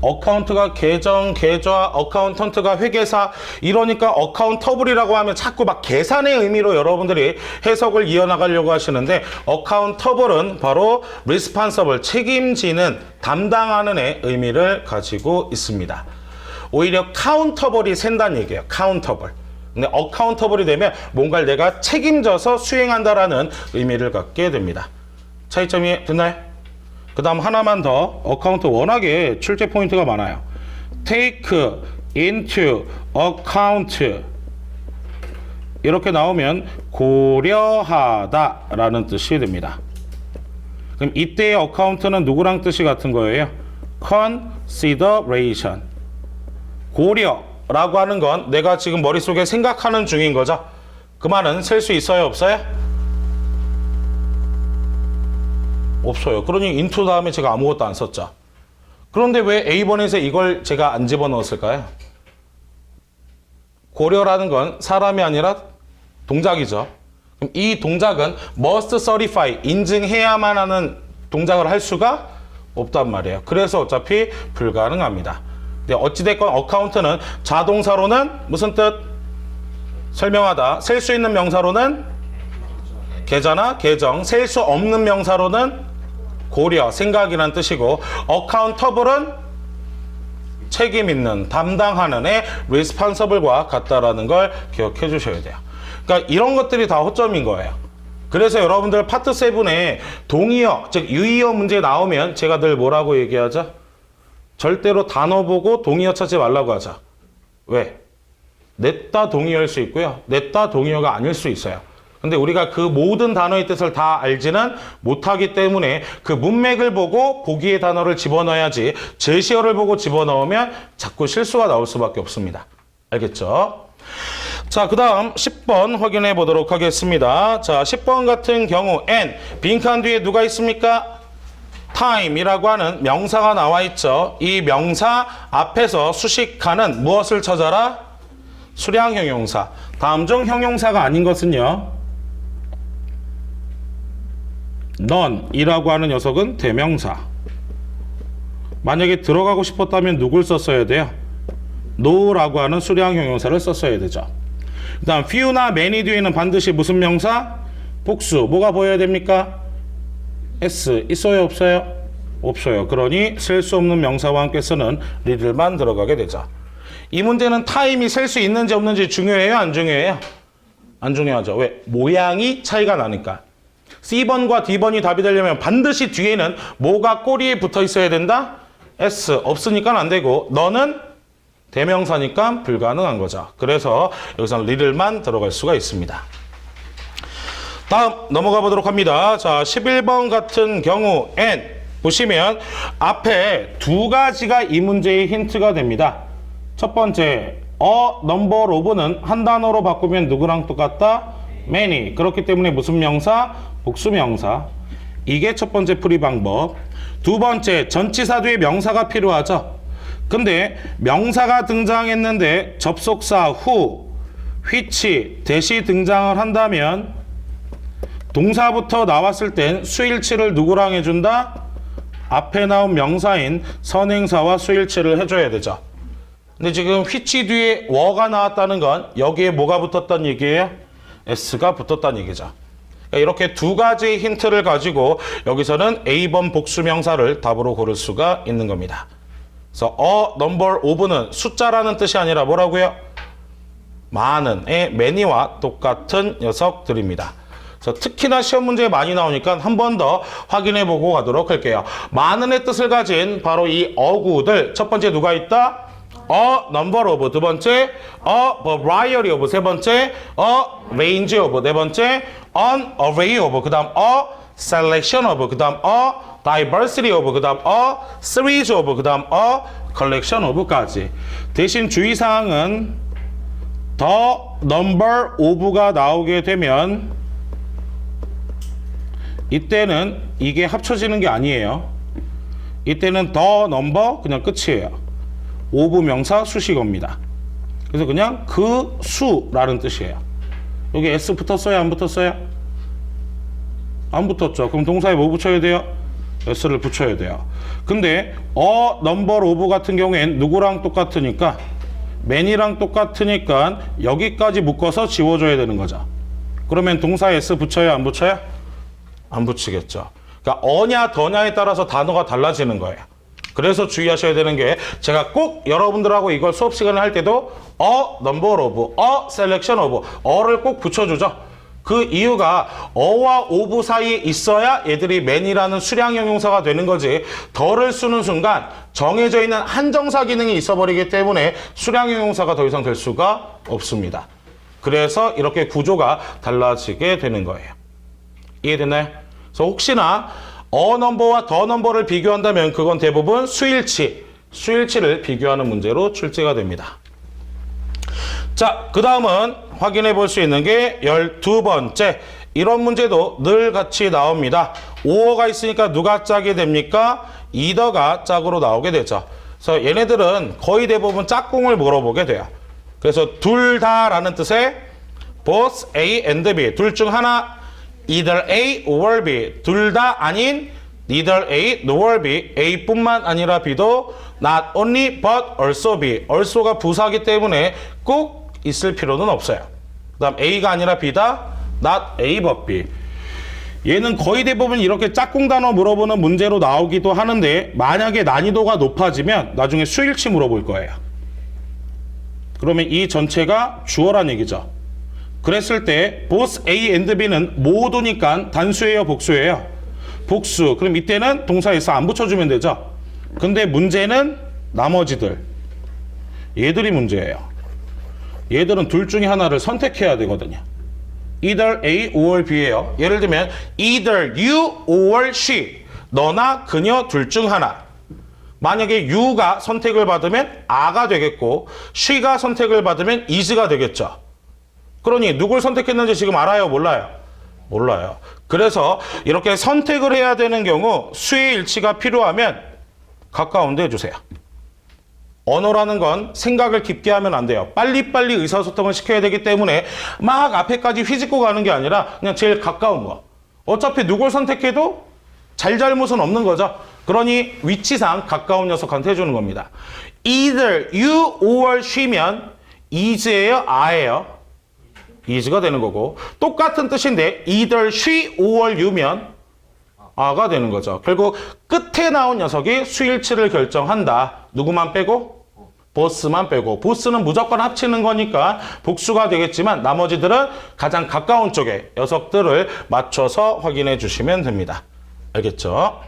어카운트가 계정, 계좌, 어카운턴트가 회계사, 이러니까 어카운터블이라고 하면 자꾸 막 계산의 의미로 여러분들이 해석을 이어나가려고 하시는데, 어카운터블은 바로 responsible, 책임지는, 담당하는 의 의미를 가지고 있습니다. 오히려 카운터블이 샌다는 얘기예요. 카운터블. 근데 어카운터블이 되면 뭔가를 내가 책임져서 수행한다라는 의미를 갖게 됩니다. 차이점이 됐나요? 그 다음 하나만 더. 어카운트 워낙에 출제 포인트가 많아요. take into account 이렇게 나오면 고려하다 라는 뜻이 됩니다. 그럼 이때의 account는 누구랑 뜻이 같은 거예요? consideration. 고려라고 하는 건 내가 지금 머릿속에 생각하는 중인 거죠. 그 말은 셀 수 있어요, 없어요? 없어요. 그러니 into 다음에 제가 아무것도 안 썼죠. 그런데 왜 A번에서 이걸 제가 안 집어넣었을까요? 고려라는 건 사람이 아니라 동작이죠. 그럼 이 동작은 must certify, 인증해야만 하는 동작을 할 수가 없단 말이에요. 그래서 어차피 불가능합니다. 근데 어찌됐건 account는 자동사로는 무슨 뜻? 설명하다. 셀 수 있는 명사로는 계좌나 계정, 셀 수 없는 명사로는 고려, 생각이란 뜻이고 accountable은 책임 있는, 담당하는의 responsible과 같다라는 걸 기억해 주셔야 돼요. 그러니까 이런 것들이 다 허점인 거예요. 그래서 여러분들 파트 7에 동의어, 즉 유의어 문제 나오면 제가 늘 뭐라고 얘기하죠? 절대로 단어 보고 동의어 찾지 말라고 하자. 왜? 냈다 동의어일 수 있고요. 냈다 동의어가 아닐 수 있어요. 근데 우리가 그 모든 단어의 뜻을 다 알지는 못하기 때문에 그 문맥을 보고 보기의 단어를 집어넣어야지 제시어를 보고 집어넣으면 자꾸 실수가 나올 수밖에 없습니다. 알겠죠? 자, 그 다음 10번 확인해 보도록 하겠습니다. 자, 10번 같은 경우 and, 빈칸 뒤에 누가 있습니까? time이라고 하는 명사가 나와 있죠. 이 명사 앞에서 수식하는 무엇을 찾아라? 수량 형용사. 다음 중 형용사가 아닌 것은요? none이라고 하는 녀석은 대명사. 만약에 들어가고 싶었다면 누굴 썼어야 돼요? no라고 하는 수량 형용사를 썼어야 되죠. 그 다음 few나 many 뒤에는 반드시 무슨 명사? 복수. 뭐가 보여야 됩니까? s. 있어요, 없어요? 없어요. 그러니 셀 수 없는 명사와 함께 쓰는 little만 들어가게 되죠. 이 문제는 time이 셀 수 있는지 없는지 중요해요, 안 중요해요? 안 중요하죠. 왜? 모양이 차이가 나니까. C번과 D번이 답이 되려면 반드시 뒤에는 뭐가 꼬리에 붙어 있어야 된다? S. 없으니까 안 되고 너는 대명사니까 불가능한 거죠. 그래서 여기서는 little만 들어갈 수가 있습니다. 다음 넘어가 보도록 합니다. 자, 11번 같은 경우 and 보시면 앞에 두 가지가 이 문제의 힌트가 됩니다. 첫 번째 a number of는 한 단어로 바꾸면 누구랑 똑같다? many. 그렇기 때문에 무슨 명사? 복수명사. 이게 첫 번째 풀이 방법. 두 번째, 전치사 뒤에 명사가 필요하죠. 근데 명사가 등장했는데 접속사 who, which, 대시 등장을 한다면 동사부터 나왔을 땐 수일치를 누구랑 해준다? 앞에 나온 명사인 선행사와 수일치를 해줘야 되죠. 근데 지금 which 뒤에 were 나왔다는 건 여기에 뭐가 붙었다는 얘기예요? s가 붙었다는 얘기죠. 이렇게 두 가지 힌트를 가지고 여기서는 A번 복수명사를 답으로 고를 수가 있는 겁니다. 그래서 a number of는 숫자라는 뜻이 아니라 뭐라고요? 많은의 many와 똑같은 녀석들입니다. 그래서 특히나 시험 문제에 많이 나오니까 한 번 더 확인해보고 가도록 할게요. 많은의 뜻을 가진 바로 이 어구들. 첫 번째 누가 있다? a number of. 두 번째 a variety of. 세 번째 a range of. 네 번째 an array of. 그 다음 a selection of. 그 다음 a diversity of. 그 다음 a series of. 그 다음 a collection of까지. 대신 주의사항은 the number of가 나오게 되면 이때는 이게 합쳐지는 게 아니에요. 이때는 the number 그냥 끝이에요. of 명사 수식어입니다. 그래서 그냥 그 수라는 뜻이에요. 여기 s 붙었어요? 안 붙었어요? 안 붙었죠. 그럼 동사에 뭐 붙여야 돼요? s를 붙여야 돼요. 근데 a number of 같은 경우엔 누구랑 똑같으니까 many랑 똑같으니까 여기까지 묶어서 지워줘야 되는 거죠. 그러면 동사에 s 붙여요? 안 붙여요? 안 붙이겠죠. 그러니까 어냐 더냐에 따라서 단어가 달라지는 거예요. 그래서 주의하셔야 되는 게 제가 꼭 여러분들하고 이걸 수업 시간에 할 때도 a number of, a selection of, a를 꼭 붙여주죠. 그 이유가 어와 오브 사이에 있어야 얘들이 man이라는 수량 형용사가 되는 거지, 덜을 쓰는 순간 정해져 있는 한정사 기능이 있어버리기 때문에 수량 형용사가 더 이상 될 수가 없습니다. 그래서 이렇게 구조가 달라지게 되는 거예요. 이해됐나요? 그래서 혹시나 어 넘버와 더 넘버를 비교한다면 그건 대부분 수일치를 비교하는 문제로 출제가 됩니다. 자, 그 다음은 확인해 볼 수 있는 게 12번째. 이런 문제도 늘 같이 나옵니다. 오어가 있으니까 누가 짝이 됩니까? 이더가 짝으로 나오게 되죠. 그래서 얘네들은 거의 대부분 짝꿍을 물어보게 돼요. 그래서 둘 다라는 뜻의 both A and B, 둘 중 하나, either A or B, 둘 다 아닌 neither A nor B, A뿐만 아니라 B도 not only but also B, also가 부사기 때문에 꼭 있을 필요는 없어요. 그 다음 A가 아니라 B다, not A but B. 얘는 거의 대부분 이렇게 짝꿍 단어 물어보는 문제로 나오기도 하는데, 만약에 난이도가 높아지면 나중에 수일치 물어볼 거예요. 그러면 이 전체가 주어란 얘기죠. 그랬을 때 both A and B는 모두니까 단수예요, 복수예요? 복수. 그럼 이때는 동사에서 안 붙여주면 되죠. 근데 문제는 나머지들, 얘들이 문제예요. 얘들은 둘 중에 하나를 선택해야 되거든요. either A or B예요. 예를 들면 either you or she, 너나 그녀 둘 중 하나. 만약에 you가 선택을 받으면 a가 되겠고, she가 선택을 받으면 is가 되겠죠. 그러니 누굴 선택했는지 지금 알아요, 몰라요? 몰라요. 그래서 이렇게 선택을 해야 되는 경우 수의 일치가 필요하면 가까운 데 해주세요. 언어라는 건 생각을 깊게 하면 안 돼요. 빨리빨리 의사소통을 시켜야 되기 때문에 막 앞에까지 휘짓고 가는 게 아니라 그냥 제일 가까운 거. 어차피 누굴 선택해도 잘잘못은 없는 거죠. 그러니 위치상 가까운 녀석한테 해주는 겁니다. either you or she면 is예요, a예요? is가 되는 거고, 똑같은 뜻인데 either she or you면 a가 되는 거죠. 결국 끝에 나온 녀석이 수일치를 결정한다. 누구만 빼고? 보스만 빼고. 보스는 무조건 합치는 거니까 복수가 되겠지만 나머지들은 가장 가까운 쪽에 녀석들을 맞춰서 확인해 주시면 됩니다. 알겠죠?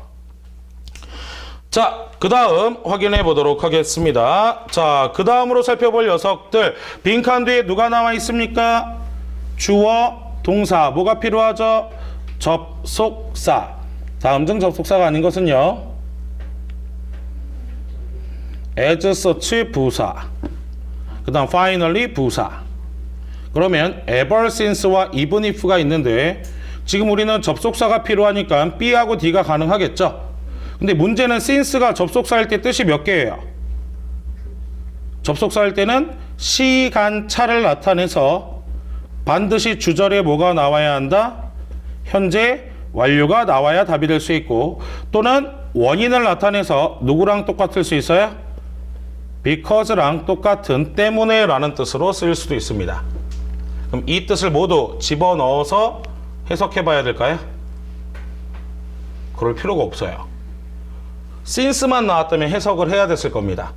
자, 그 다음 확인해 보도록 하겠습니다. 자, 그 다음으로 살펴볼 녀석들. 빈칸 뒤에 누가 나와 있습니까? 주어, 동사. 뭐가 필요하죠? 접속사. 다음 중 접속사가 아닌 것은요? as such 부사. 그 다음 finally 부사. 그러면 ever since와 even if가 있는데 지금 우리는 접속사가 필요하니까 B하고 D가 가능하겠죠? 근데 문제는 since가 접속사일 때 뜻이 몇 개예요? 접속사일 때는 시간차를 나타내서 반드시 주절에 뭐가 나와야 한다? 현재 완료가 나와야 답이 될 수 있고, 또는 원인을 나타내서 누구랑 똑같을 수 있어요? because랑 똑같은 때문에 라는 뜻으로 쓰일 수도 있습니다. 그럼 이 뜻을 모두 집어넣어서 해석해 봐야 될까요? 그럴 필요가 없어요. since만 나왔다면 해석을 해야 됐을 겁니다.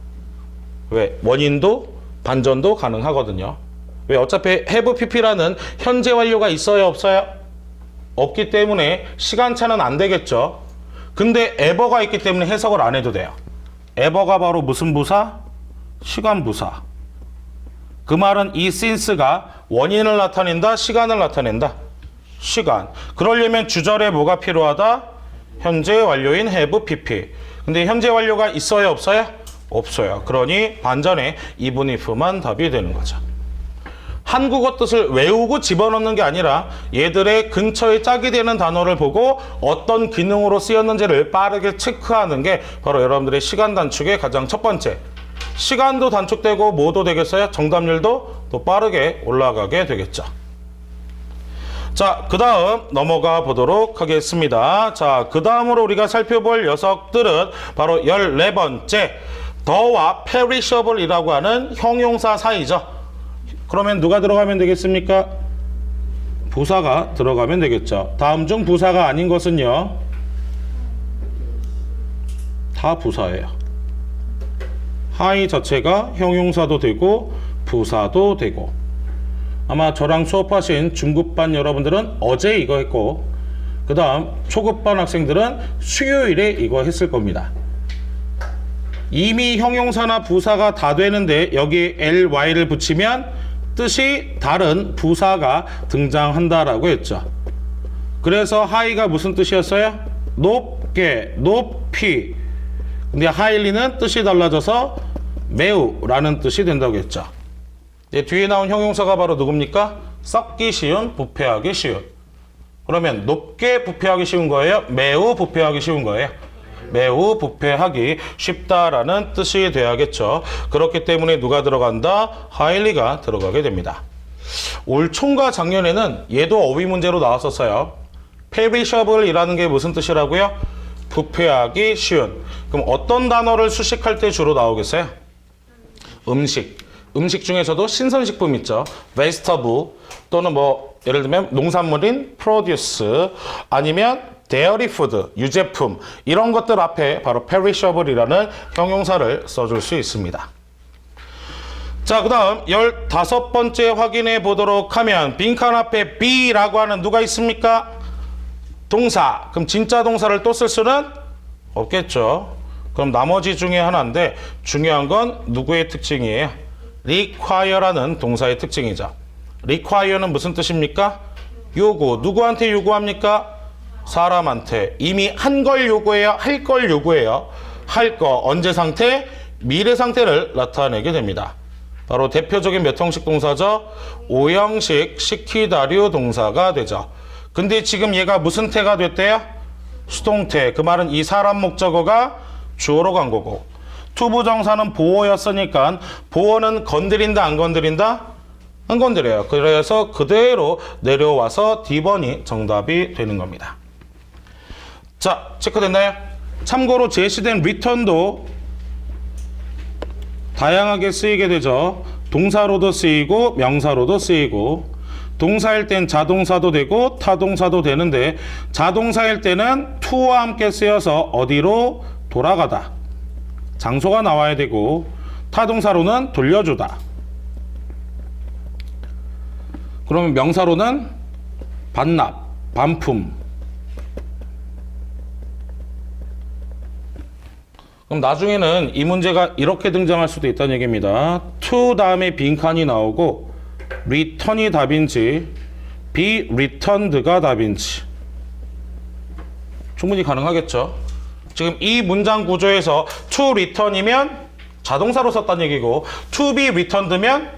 왜? 원인도 반전도 가능하거든요. 왜? 어차피 have pp라는 현재 완료가 있어요, 없어요? 없기 때문에 시간차는 안 되겠죠. 근데 ever가 있기 때문에 해석을 안 해도 돼요. ever가 바로 무슨 부사? 시간 부사. 그 말은 이 since가 원인을 나타낸다, 시간을 나타낸다? 시간. 그러려면 주절에 뭐가 필요하다? 현재 완료인 have pp. 근데 현재 완료가 있어요, 없어요? 없어요. 그러니 반전에 even if만 답이 되는 거죠. 한국어 뜻을 외우고 집어넣는 게 아니라 얘들의 근처에 짝이 되는 단어를 보고 어떤 기능으로 쓰였는지를 빠르게 체크하는 게 바로 여러분들의 시간 단축의 가장 첫 번째. 시간도 단축되고 뭐도 되겠어요? 정답률도 또 빠르게 올라가게 되겠죠. 자, 그 다음 넘어가 보도록 하겠습니다. 자, 그 다음으로 우리가 살펴볼 녀석들은 바로 14번째 더와 perishable이라고 하는 형용사 사이죠. 그러면 누가 들어가면 되겠습니까? 부사가 들어가면 되겠죠. 다음 중 부사가 아닌 것은요? 다 부사예요. 하이 자체가 형용사도 되고 부사도 되고, 아마 저랑 수업하신 중급반 여러분들은 어제 이거 했고, 그 다음 초급반 학생들은 수요일에 이거 했을 겁니다. 이미 형용사나 부사가 다 되는데 여기 ly를 붙이면 뜻이 다른 부사가 등장한다라고 했죠. 그래서 high가 무슨 뜻이었어요? 높게, 높이. 근데 highly는 뜻이 달라져서 매우 라는 뜻이 된다고 했죠. 이제 뒤에 나온 형용사가 바로 누굽니까? 썩기 쉬운, 부패하기 쉬운. 그러면 높게 부패하기 쉬운 거예요? 매우 부패하기 쉬운 거예요? 매우 부패하기 쉽다라는 뜻이 돼야겠죠. 그렇기 때문에 누가 들어간다? highly가 들어가게 됩니다. 올 총과 작년에는 얘도 어휘 문제로 나왔었어요. perishable이라는 게 무슨 뜻이라고요? 부패하기 쉬운. 그럼 어떤 단어를 수식할 때 주로 나오겠어요? 음식. 음식 중에서도 신선식품 있죠. vegetable 또는 뭐 예를 들면 농산물인 produce 아니면 dairy food, 유제품 이런 것들 앞에 바로 perishable이라는 형용사를 써줄 수 있습니다. 자, 그 다음 15번째 확인해 보도록 하면 빈칸 앞에 be라고 하는 누가 있습니까? 동사. 그럼 진짜 동사를 또 쓸 수는 없겠죠. 그럼 나머지 중에 하나인데 중요한 건 누구의 특징이에요? require라는 동사의 특징이죠. require는 무슨 뜻입니까? 요구. 누구한테 요구합니까? 사람한테. 이미 한 걸 요구해요? 할 걸 요구해요? 할 거. 언제 상태? 미래 상태를 나타내게 됩니다. 바로 대표적인 몇 형식 동사죠? 5형식 시키다류 동사가 되죠. 근데 지금 얘가 무슨 태가 됐대요? 수동태. 그 말은 이 사람 목적어가 주어로 간 거고 투부정사는 보어였으니까 보어는 건드린다 안 건드린다? 안 건드려요. 그래서 그대로 내려와서 D번이 정답이 되는 겁니다. 자, 체크됐나요? 참고로 제시된 return도 다양하게 쓰이게 되죠. 동사로도 쓰이고 명사로도 쓰이고 동사일 땐 자동사도 되고 타동사도 되는데 자동사일 때는 to와 함께 쓰여서 어디로 돌아가다 장소가 나와야 되고 타동사로는 돌려주다. 그러면 명사로는 반납, 반품. 그럼 나중에는 이 문제가 이렇게 등장할 수도 있다는 얘기입니다. to 다음에 빈칸이 나오고 return이 답인지 be returned가 답인지 충분히 가능하겠죠. 지금 이 문장 구조에서 to return이면 자동사로 썼다는 얘기고 to be returned면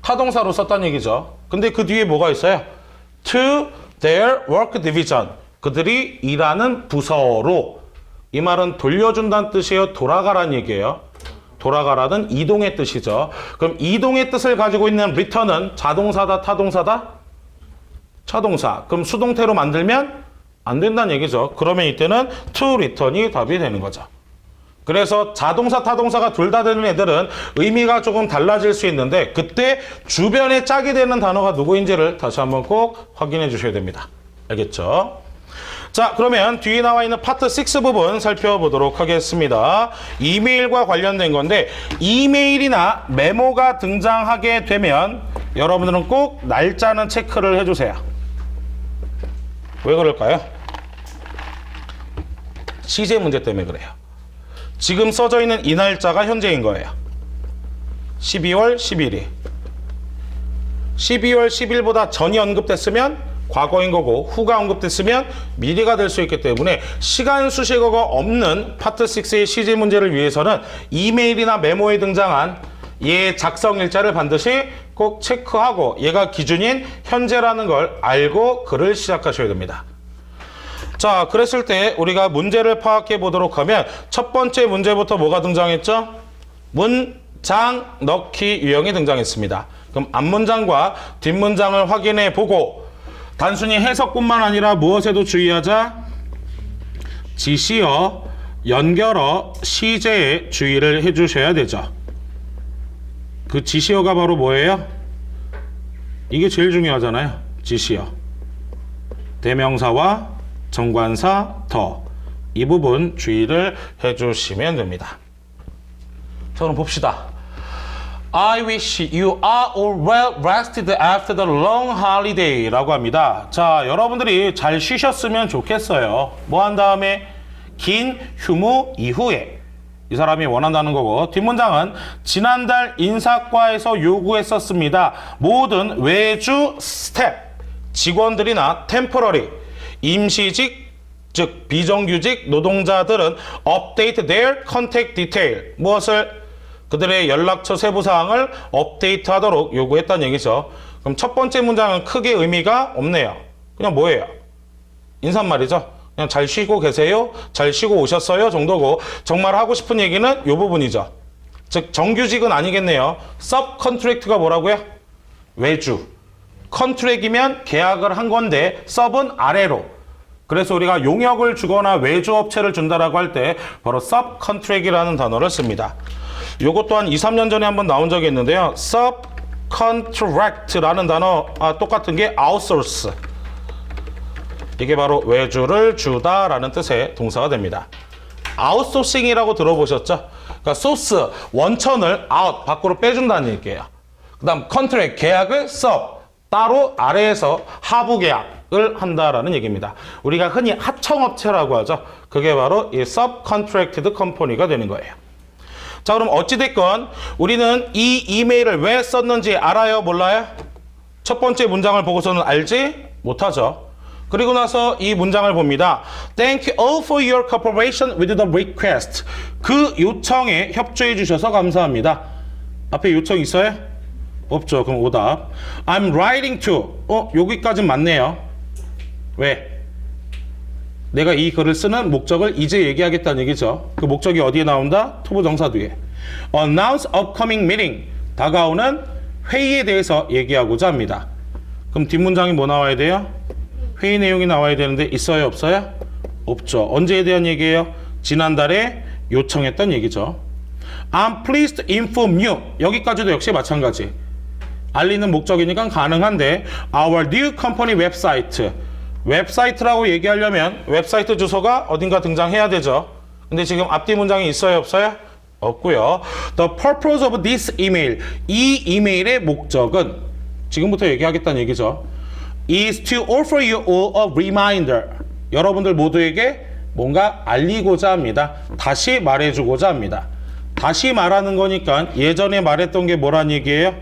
타동사로 썼다는 얘기죠. 근데 그 뒤에 뭐가 있어요? to their work division. 그들이 일하는 부서로. 이 말은 돌려준다는 뜻이에요? 돌아가라는 얘기예요? 돌아가라는 이동의 뜻이죠. 그럼 이동의 뜻을 가지고 있는 return은 자동사다, 타동사다? 차동사. 그럼 수동태로 만들면 안 된다는 얘기죠. 그러면 이때는 to return이 답이 되는 거죠. 그래서 자동사, 타동사가 둘 다 되는 애들은 의미가 조금 달라질 수 있는데 그때 주변에 짝이 되는 단어가 누구인지를 다시 한번 꼭 확인해 주셔야 됩니다. 알겠죠? 자, 그러면 뒤에 나와 있는 파트 6 부분 살펴보도록 하겠습니다. 이메일과 관련된 건데 이메일이나 메모가 등장하게 되면 여러분들은 꼭 날짜는 체크를 해주세요. 왜 그럴까요? 시제 문제 때문에 그래요. 지금 써져 있는 이 날짜가 현재인 거예요. 12월 11일. 12월 10일보다 전이 언급됐으면 과거인 거고 후가 언급됐으면 미래가 될 수 있기 때문에 시간 수식어가 없는 파트 6의 시제 문제를 위해서는 이메일이나 메모에 등장한 얘 작성 일자를 반드시 꼭 체크하고 얘가 기준인 현재라는 걸 알고 글을 시작하셔야 됩니다. 자, 그랬을 때 우리가 문제를 파악해 보도록 하면 첫 번째 문제부터 뭐가 등장했죠? 문장 넣기 유형이 등장했습니다. 그럼 앞문장과 뒷문장을 확인해 보고 단순히 해석뿐만 아니라 무엇에도 주의하자? 지시어, 연결어, 시제에 주의를 해주셔야 되죠. 그 지시어가 바로 뭐예요? 이게 제일 중요하잖아요. 지시어. 대명사와 정관사, 더. 이 부분 주의를 해주시면 됩니다. 자, 그럼 봅시다. I wish you are all well rested after the long holiday 라고 합니다. 자, 여러분들이 잘 쉬셨으면 좋겠어요. 뭐 한 다음에 긴 휴무 이후에 이 사람이 원한다는 거고, 뒷문장은 지난달 인사과에서 요구했었습니다. 모든 외주 스텝 직원들이나 템포러리 임시직 즉 비정규직 노동자들은 update their contact detail 무엇을 그들의 연락처 세부사항을 업데이트하도록 요구했다는 얘기죠. 그럼 첫 번째 문장은 크게 의미가 없네요. 그냥 뭐예요? 인사말이죠. 그냥 잘 쉬고 계세요, 잘 쉬고 오셨어요 정도고, 정말 하고 싶은 얘기는 이 부분이죠. 즉 정규직은 아니겠네요. subcontract가 뭐라고요? 외주. 컨트랙이면 계약을 한 건데 sub은 아래로. 그래서 우리가 용역을 주거나 외주 업체를 준다라고 할 때 바로 subcontract이라는 단어를 씁니다. 요것 또한 2, 3년 전에 한번 나온 적이 있는데요. subcontract라는 단어 똑같은 게 outsource. 이게 바로 외주를 주다라는 뜻의 동사가 됩니다. 아웃소싱이라고 들어보셨죠? 그러니까 소스, 원천을 out, 밖으로 빼준다는 얘기예요. 그 다음 contract, 계약을 sub, 따로 아래에서 하부 계약을 한다라는 얘기입니다. 우리가 흔히 하청업체라고 하죠. 그게 바로 이 subcontracted company가 되는 거예요. 자, 그럼 어찌됐건 우리는 이 이메일을 왜 썼는지 알아요? 몰라요? 첫 번째 문장을 보고서는 알지 못하죠. 그리고 나서 이 문장을 봅니다. Thank you all for your cooperation with the request. 그 요청에 협조해 주셔서 감사합니다. 앞에 요청 있어요? 없죠. 그럼 오답. I'm writing to. 여기까지는 맞네요. 왜? 내가 이 글을 쓰는 목적을 이제 얘기하겠다는 얘기죠. 그 목적이 어디에 나온다? 투부 정사 뒤에. Announce upcoming meeting. 다가오는 회의에 대해서 얘기하고자 합니다. 그럼 뒷문장이 뭐 나와야 돼요? 회의 내용이 나와야 되는데 있어요? 없어요? 없죠. 언제에 대한 얘기예요? 지난달에 요청했던 얘기죠. I'm pleased to inform you. 여기까지도 역시 마찬가지. 알리는 목적이니까 가능한데 Our new company website. 웹사이트라고 얘기하려면 웹사이트 주소가 어딘가 등장해야 되죠. 근데 지금 앞뒤 문장이 있어요? 없어요? 없고요. The purpose of this email. 이 이메일의 목적은 지금부터 얘기하겠다는 얘기죠. is to offer you all a reminder. 여러분들 모두에게 뭔가 알리고자 합니다. 다시 말해주고자 합니다. 다시 말하는 거니까 예전에 말했던 게 뭐란 얘기예요?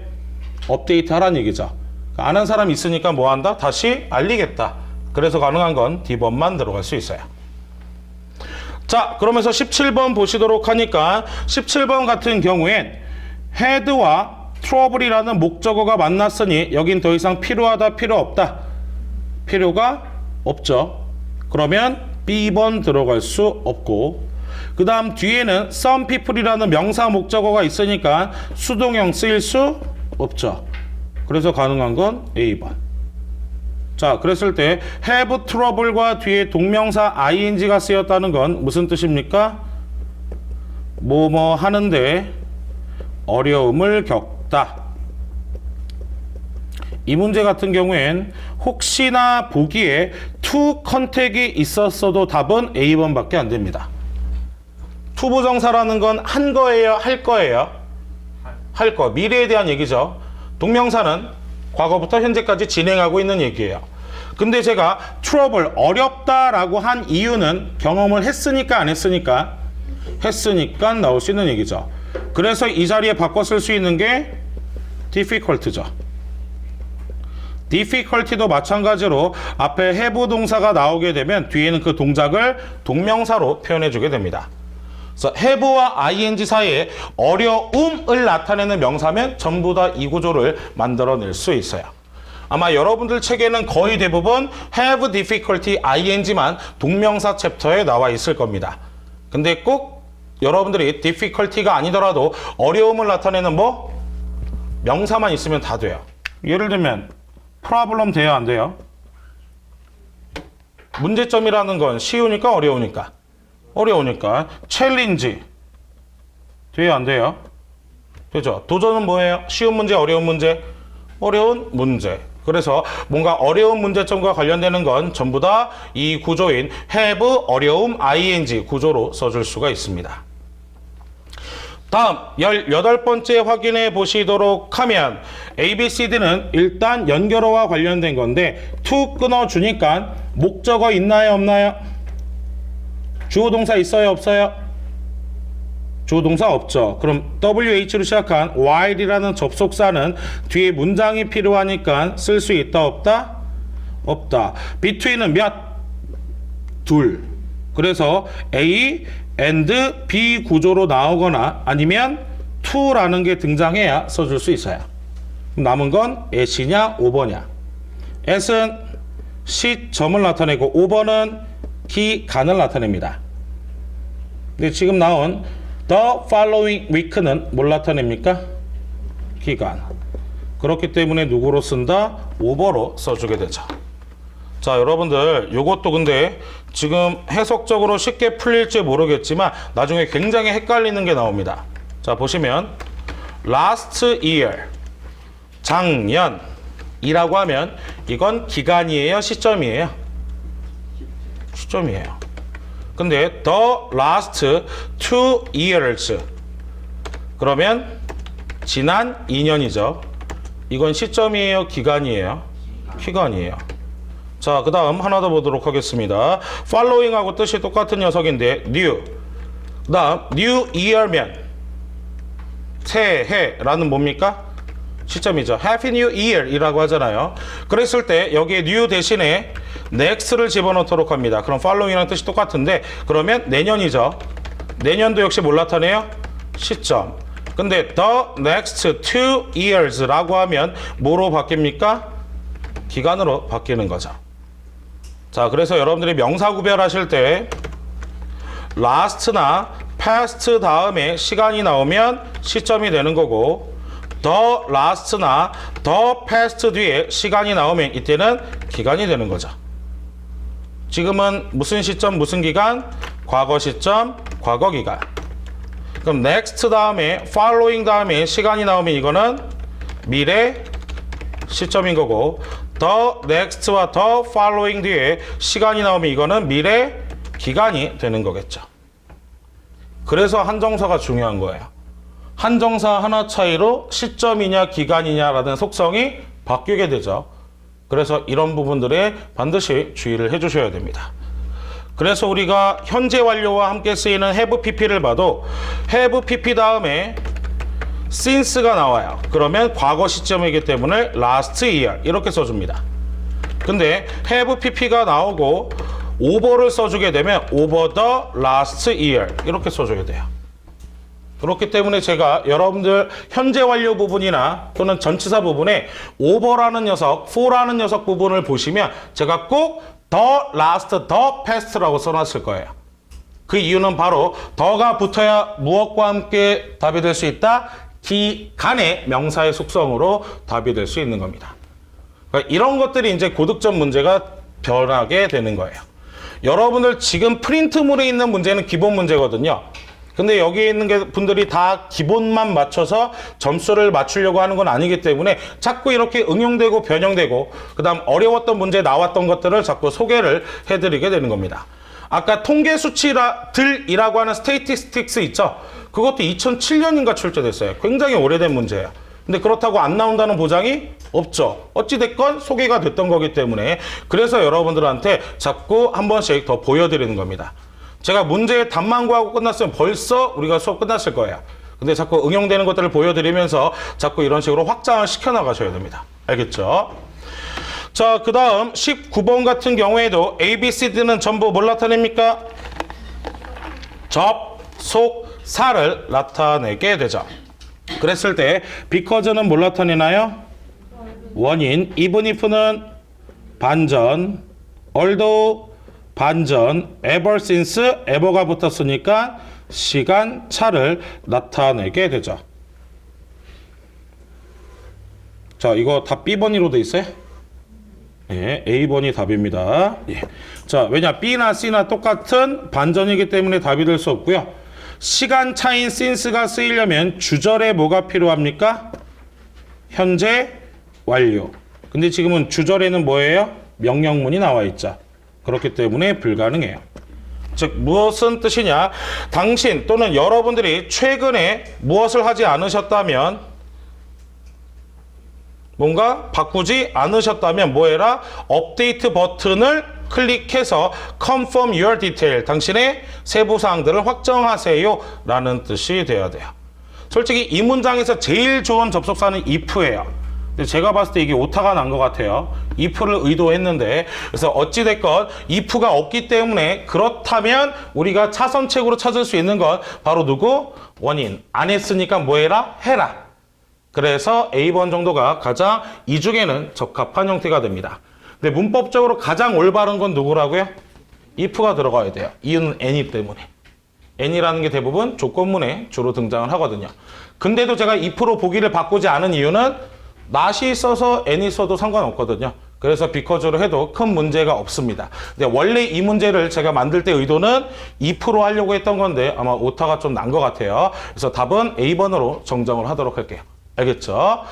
업데이트 하란 얘기죠. 아는 사람 있으니까 뭐 한다? 다시 알리겠다. 그래서 가능한 건 D번만 들어갈 수 있어요. 자, 그러면서 17번 보시도록 하니까 17번 같은 경우엔 had와 trouble이라는 목적어가 만났으니 여긴 더 이상 필요하다, 필요 없다. 필요가 없죠. 그러면 B번 들어갈 수 없고, 그 다음 뒤에는 some people이라는 명사 목적어가 있으니까 수동형 쓰일 수 없죠. 그래서 가능한 건 A번. 자, 그랬을 때 have trouble과 뒤에 동명사 ing가 쓰였다는 건 무슨 뜻입니까? 뭐뭐 하는데 어려움을 겪다. 이 문제 같은 경우엔 혹시나 보기에 to contact이 있었어도 답은 A번밖에 안 됩니다. 투부정사라는 건 한 거예요? 할 거예요? 할 거. 미래에 대한 얘기죠. 동명사는 과거부터 현재까지 진행하고 있는 얘기예요. 근데 제가 trouble, 어렵다라고 한 이유는 경험을 했으니까 안 했으니까? 했으니까 나올 수 있는 얘기죠. 그래서 이 자리에 바꿔 쓸 수 있는 게 difficult죠. difficulty도 마찬가지로 앞에 have 동사가 나오게 되면 뒤에는 그 동작을 동명사로 표현해 주게 됩니다. 그래서 have와 ing 사이에 어려움을 나타내는 명사면 전부 다 이 구조를 만들어낼 수 있어요. 아마 여러분들 책에는 거의 대부분 have difficulty ing만 동명사 챕터에 나와 있을 겁니다. 근데 꼭 여러분들이 difficulty가 아니더라도 어려움을 나타내는 뭐 명사만 있으면 다 돼요. 예를 들면 problem 돼요, 안 돼요? 문제점이라는 건 쉬우니까 어려우니까? 어려우니까. challenge 돼요, 안 돼요? 되죠. 도전은 뭐예요? 쉬운 문제, 어려운 문제? 어려운 문제. 그래서 뭔가 어려운 문제점과 관련되는 건 전부 다 이 구조인 have, 어려움, ing 구조로 써줄 수가 있습니다. 다음 18번째 확인해 보시도록 하면 ABCD는 일단 연결어와 관련된 건데 to 끊어주니까 목적어 있나요 없나요? 주어 동사 있어요 없어요? 주어 동사 없죠. 그럼 WH로 시작한 while이라는 접속사는 뒤에 문장이 필요하니까 쓸 수 있다 없다? 없다. between은 몇? 둘. 그래서 A and B 구조로 나오거나 아니면 to라는 게 등장해야 써줄 수 있어요. 남은 건 at이냐 5번이야. at은 시점을 나타내고 5번은 기간을 나타냅니다. 근데 지금 나온 the following week는 뭘 나타냅니까? 기간. 그렇기 때문에 누구로 쓴다? 5번으로 써주게 되죠. 자, 여러분들 요것도 근데 지금 해석적으로 쉽게 풀릴지 모르겠지만 나중에 굉장히 헷갈리는 게 나옵니다. 자, 보시면 last year 작년이라고 하면 이건 기간이에요 시점이에요? 시점이에요. 근데 the last 2 years 그러면 지난 2년이죠. 이건 시점이에요 기간이에요? 기간이에요. 자, 그 다음 하나 더 보도록 하겠습니다. following하고 뜻이 똑같은 녀석인데 new. 그 다음 new year면 새해라는 뭡니까? 시점이죠. Happy New Year 이라고 하잖아요. 그랬을 때 여기에 new 대신에 next를 집어넣도록 합니다. 그럼 following이랑 뜻이 똑같은데 그러면 내년이죠. 내년도 역시 뭘 나타내요? 시점. 근데 the next 2 years라고 하면 뭐로 바뀝니까? 기간으로 바뀌는 거죠. 자, 그래서 여러분들이 명사 구별하실 때 last나 past 다음에 시간이 나오면 시점이 되는 거고 the last나 the past 뒤에 시간이 나오면 이때는 기간이 되는 거죠. 지금은 무슨 시점 무슨 기간? 과거 시점 과거 기간. 그럼 next 다음에 following 다음에 시간이 나오면 이거는 미래 시점인 거고 the next와 the following 뒤에 시간이 나오면 이거는 미래 기간이 되는 거겠죠. 그래서 한정사가 중요한 거예요. 한정사 하나 차이로 시점이냐 기간이냐라는 속성이 바뀌게 되죠. 그래서 이런 부분들에 반드시 주의를 해주셔야 됩니다. 그래서 우리가 현재 완료와 함께 쓰이는 have pp를 봐도 have pp 다음에 since가 나와요. 그러면 과거 시점이기 때문에 last year 이렇게 써줍니다. 근데 have pp가 나오고 over를 써주게 되면 over the last year 이렇게 써줘야 돼요. 그렇기 때문에 제가 여러분들 현재 완료 부분이나 또는 전치사 부분에 over라는 녀석, for라는 녀석 부분을 보시면 제가 꼭 the last, the past라고 써놨을 거예요. 그 이유는 바로 the가 붙어야 무엇과 함께 답이 될 수 있다? 기간의 명사의 속성으로 답이 될 수 있는 겁니다. 그러니까 이런 것들이 이제 고득점 문제가 변하게 되는 거예요. 여러분들 지금 프린트물에 있는 문제는 기본 문제거든요. 근데 여기에 있는 분들이 다 기본만 맞춰서 점수를 맞추려고 하는 건 아니기 때문에 자꾸 이렇게 응용되고 변형되고 그 다음 어려웠던 문제에 나왔던 것들을 자꾸 소개를 해드리게 되는 겁니다. 아까 통계 수치들이라고 하는 스테이티스틱스 있죠? 그것도 2007년인가 출제됐어요. 굉장히 오래된 문제예요. 근데 그렇다고 안 나온다는 보장이 없죠. 어찌됐건 소개가 됐던 거기 때문에 그래서 여러분들한테 자꾸 한 번씩 더 보여드리는 겁니다. 제가 문제의 답만 구하고 끝났으면 벌써 우리가 수업 끝났을 거예요. 근데 자꾸 응용되는 것들을 보여드리면서 자꾸 이런 식으로 확장을 시켜나가셔야 됩니다. 알겠죠? 자, 그 다음 19번 같은 경우에도 A, B, C, D는 전부 뭘 나타냅니까? 접속사를 나타내게 되죠. 그랬을 때 because는 뭘 나타내나요? 원인. even if는 반전. although 반전. ever since ever가 붙었으니까 시간 차를 나타내게 되죠. 자, 이거 답 B번이로 돼 있어요? 예, A번이 답입니다. 예. 자, 왜냐 B나 C나 똑같은 반전이기 때문에 답이 될 수 없고요. 시간 차인 since가 쓰이려면 주절에 뭐가 필요합니까? 현재 완료. 근데 지금은 주절에는 뭐예요? 명령문이 나와 있죠. 그렇기 때문에 불가능해요. 즉 무엇은 뜻이냐? 당신 또는 여러분들이 최근에 무엇을 하지 않으셨다면, 뭔가 바꾸지 않으셨다면 뭐해라? 업데이트 버튼을 클릭해서 confirm your detail, 당신의 세부사항들을 확정하세요 라는 뜻이 돼야 돼요. 솔직히 이 문장에서 제일 좋은 접속사는 if예요. 근데 제가 봤을 때 이게 오타가 난 것 같아요. if를 의도했는데, 그래서 어찌됐건 if가 없기 때문에, 그렇다면 우리가 차선책으로 찾을 수 있는 건 바로 누구? 원인. 안 했으니까 뭐해라? 해라. 그래서 A번 정도가 가장 이 중에는 적합한 형태가 됩니다. 근데 문법적으로 가장 올바른 건 누구라고요? if가 들어가야 돼요. 이유는 any 때문에. any라는 게 대부분 조건문에 주로 등장을 하거든요. 근데도 제가 if로 보기를 바꾸지 않은 이유는 not이 있어서 any 써도 상관없거든요. 그래서 because로 해도 큰 문제가 없습니다. 근데 원래 이 문제를 제가 만들 때 의도는 if로 하려고 했던 건데 아마 오타가 좀 난 것 같아요. 그래서 답은 A번으로 정정을 하도록 할게요. 알겠죠?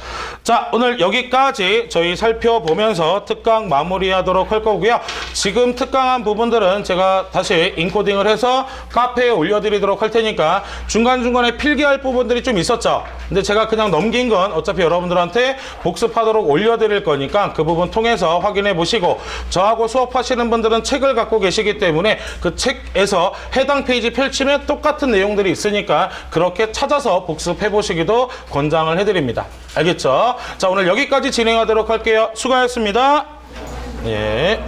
자, 오늘 여기까지 저희 살펴보면서 특강 마무리하도록 할 거고요. 지금 특강한 부분들은 제가 다시 인코딩을 해서 카페에 올려드리도록 할 테니까 중간중간에 필기할 부분들이 좀 있었죠. 근데 제가 그냥 넘긴 건 어차피 여러분들한테 복습하도록 올려드릴 거니까 그 부분 통해서 확인해 보시고, 저하고 수업하시는 분들은 책을 갖고 계시기 때문에 그 책에서 해당 페이지 펼치면 똑같은 내용들이 있으니까 그렇게 찾아서 복습해 보시기도 권장을 해드립니다. 알겠죠? 자, 오늘 여기까지 진행하도록 할게요. 수고하셨습니다. 예.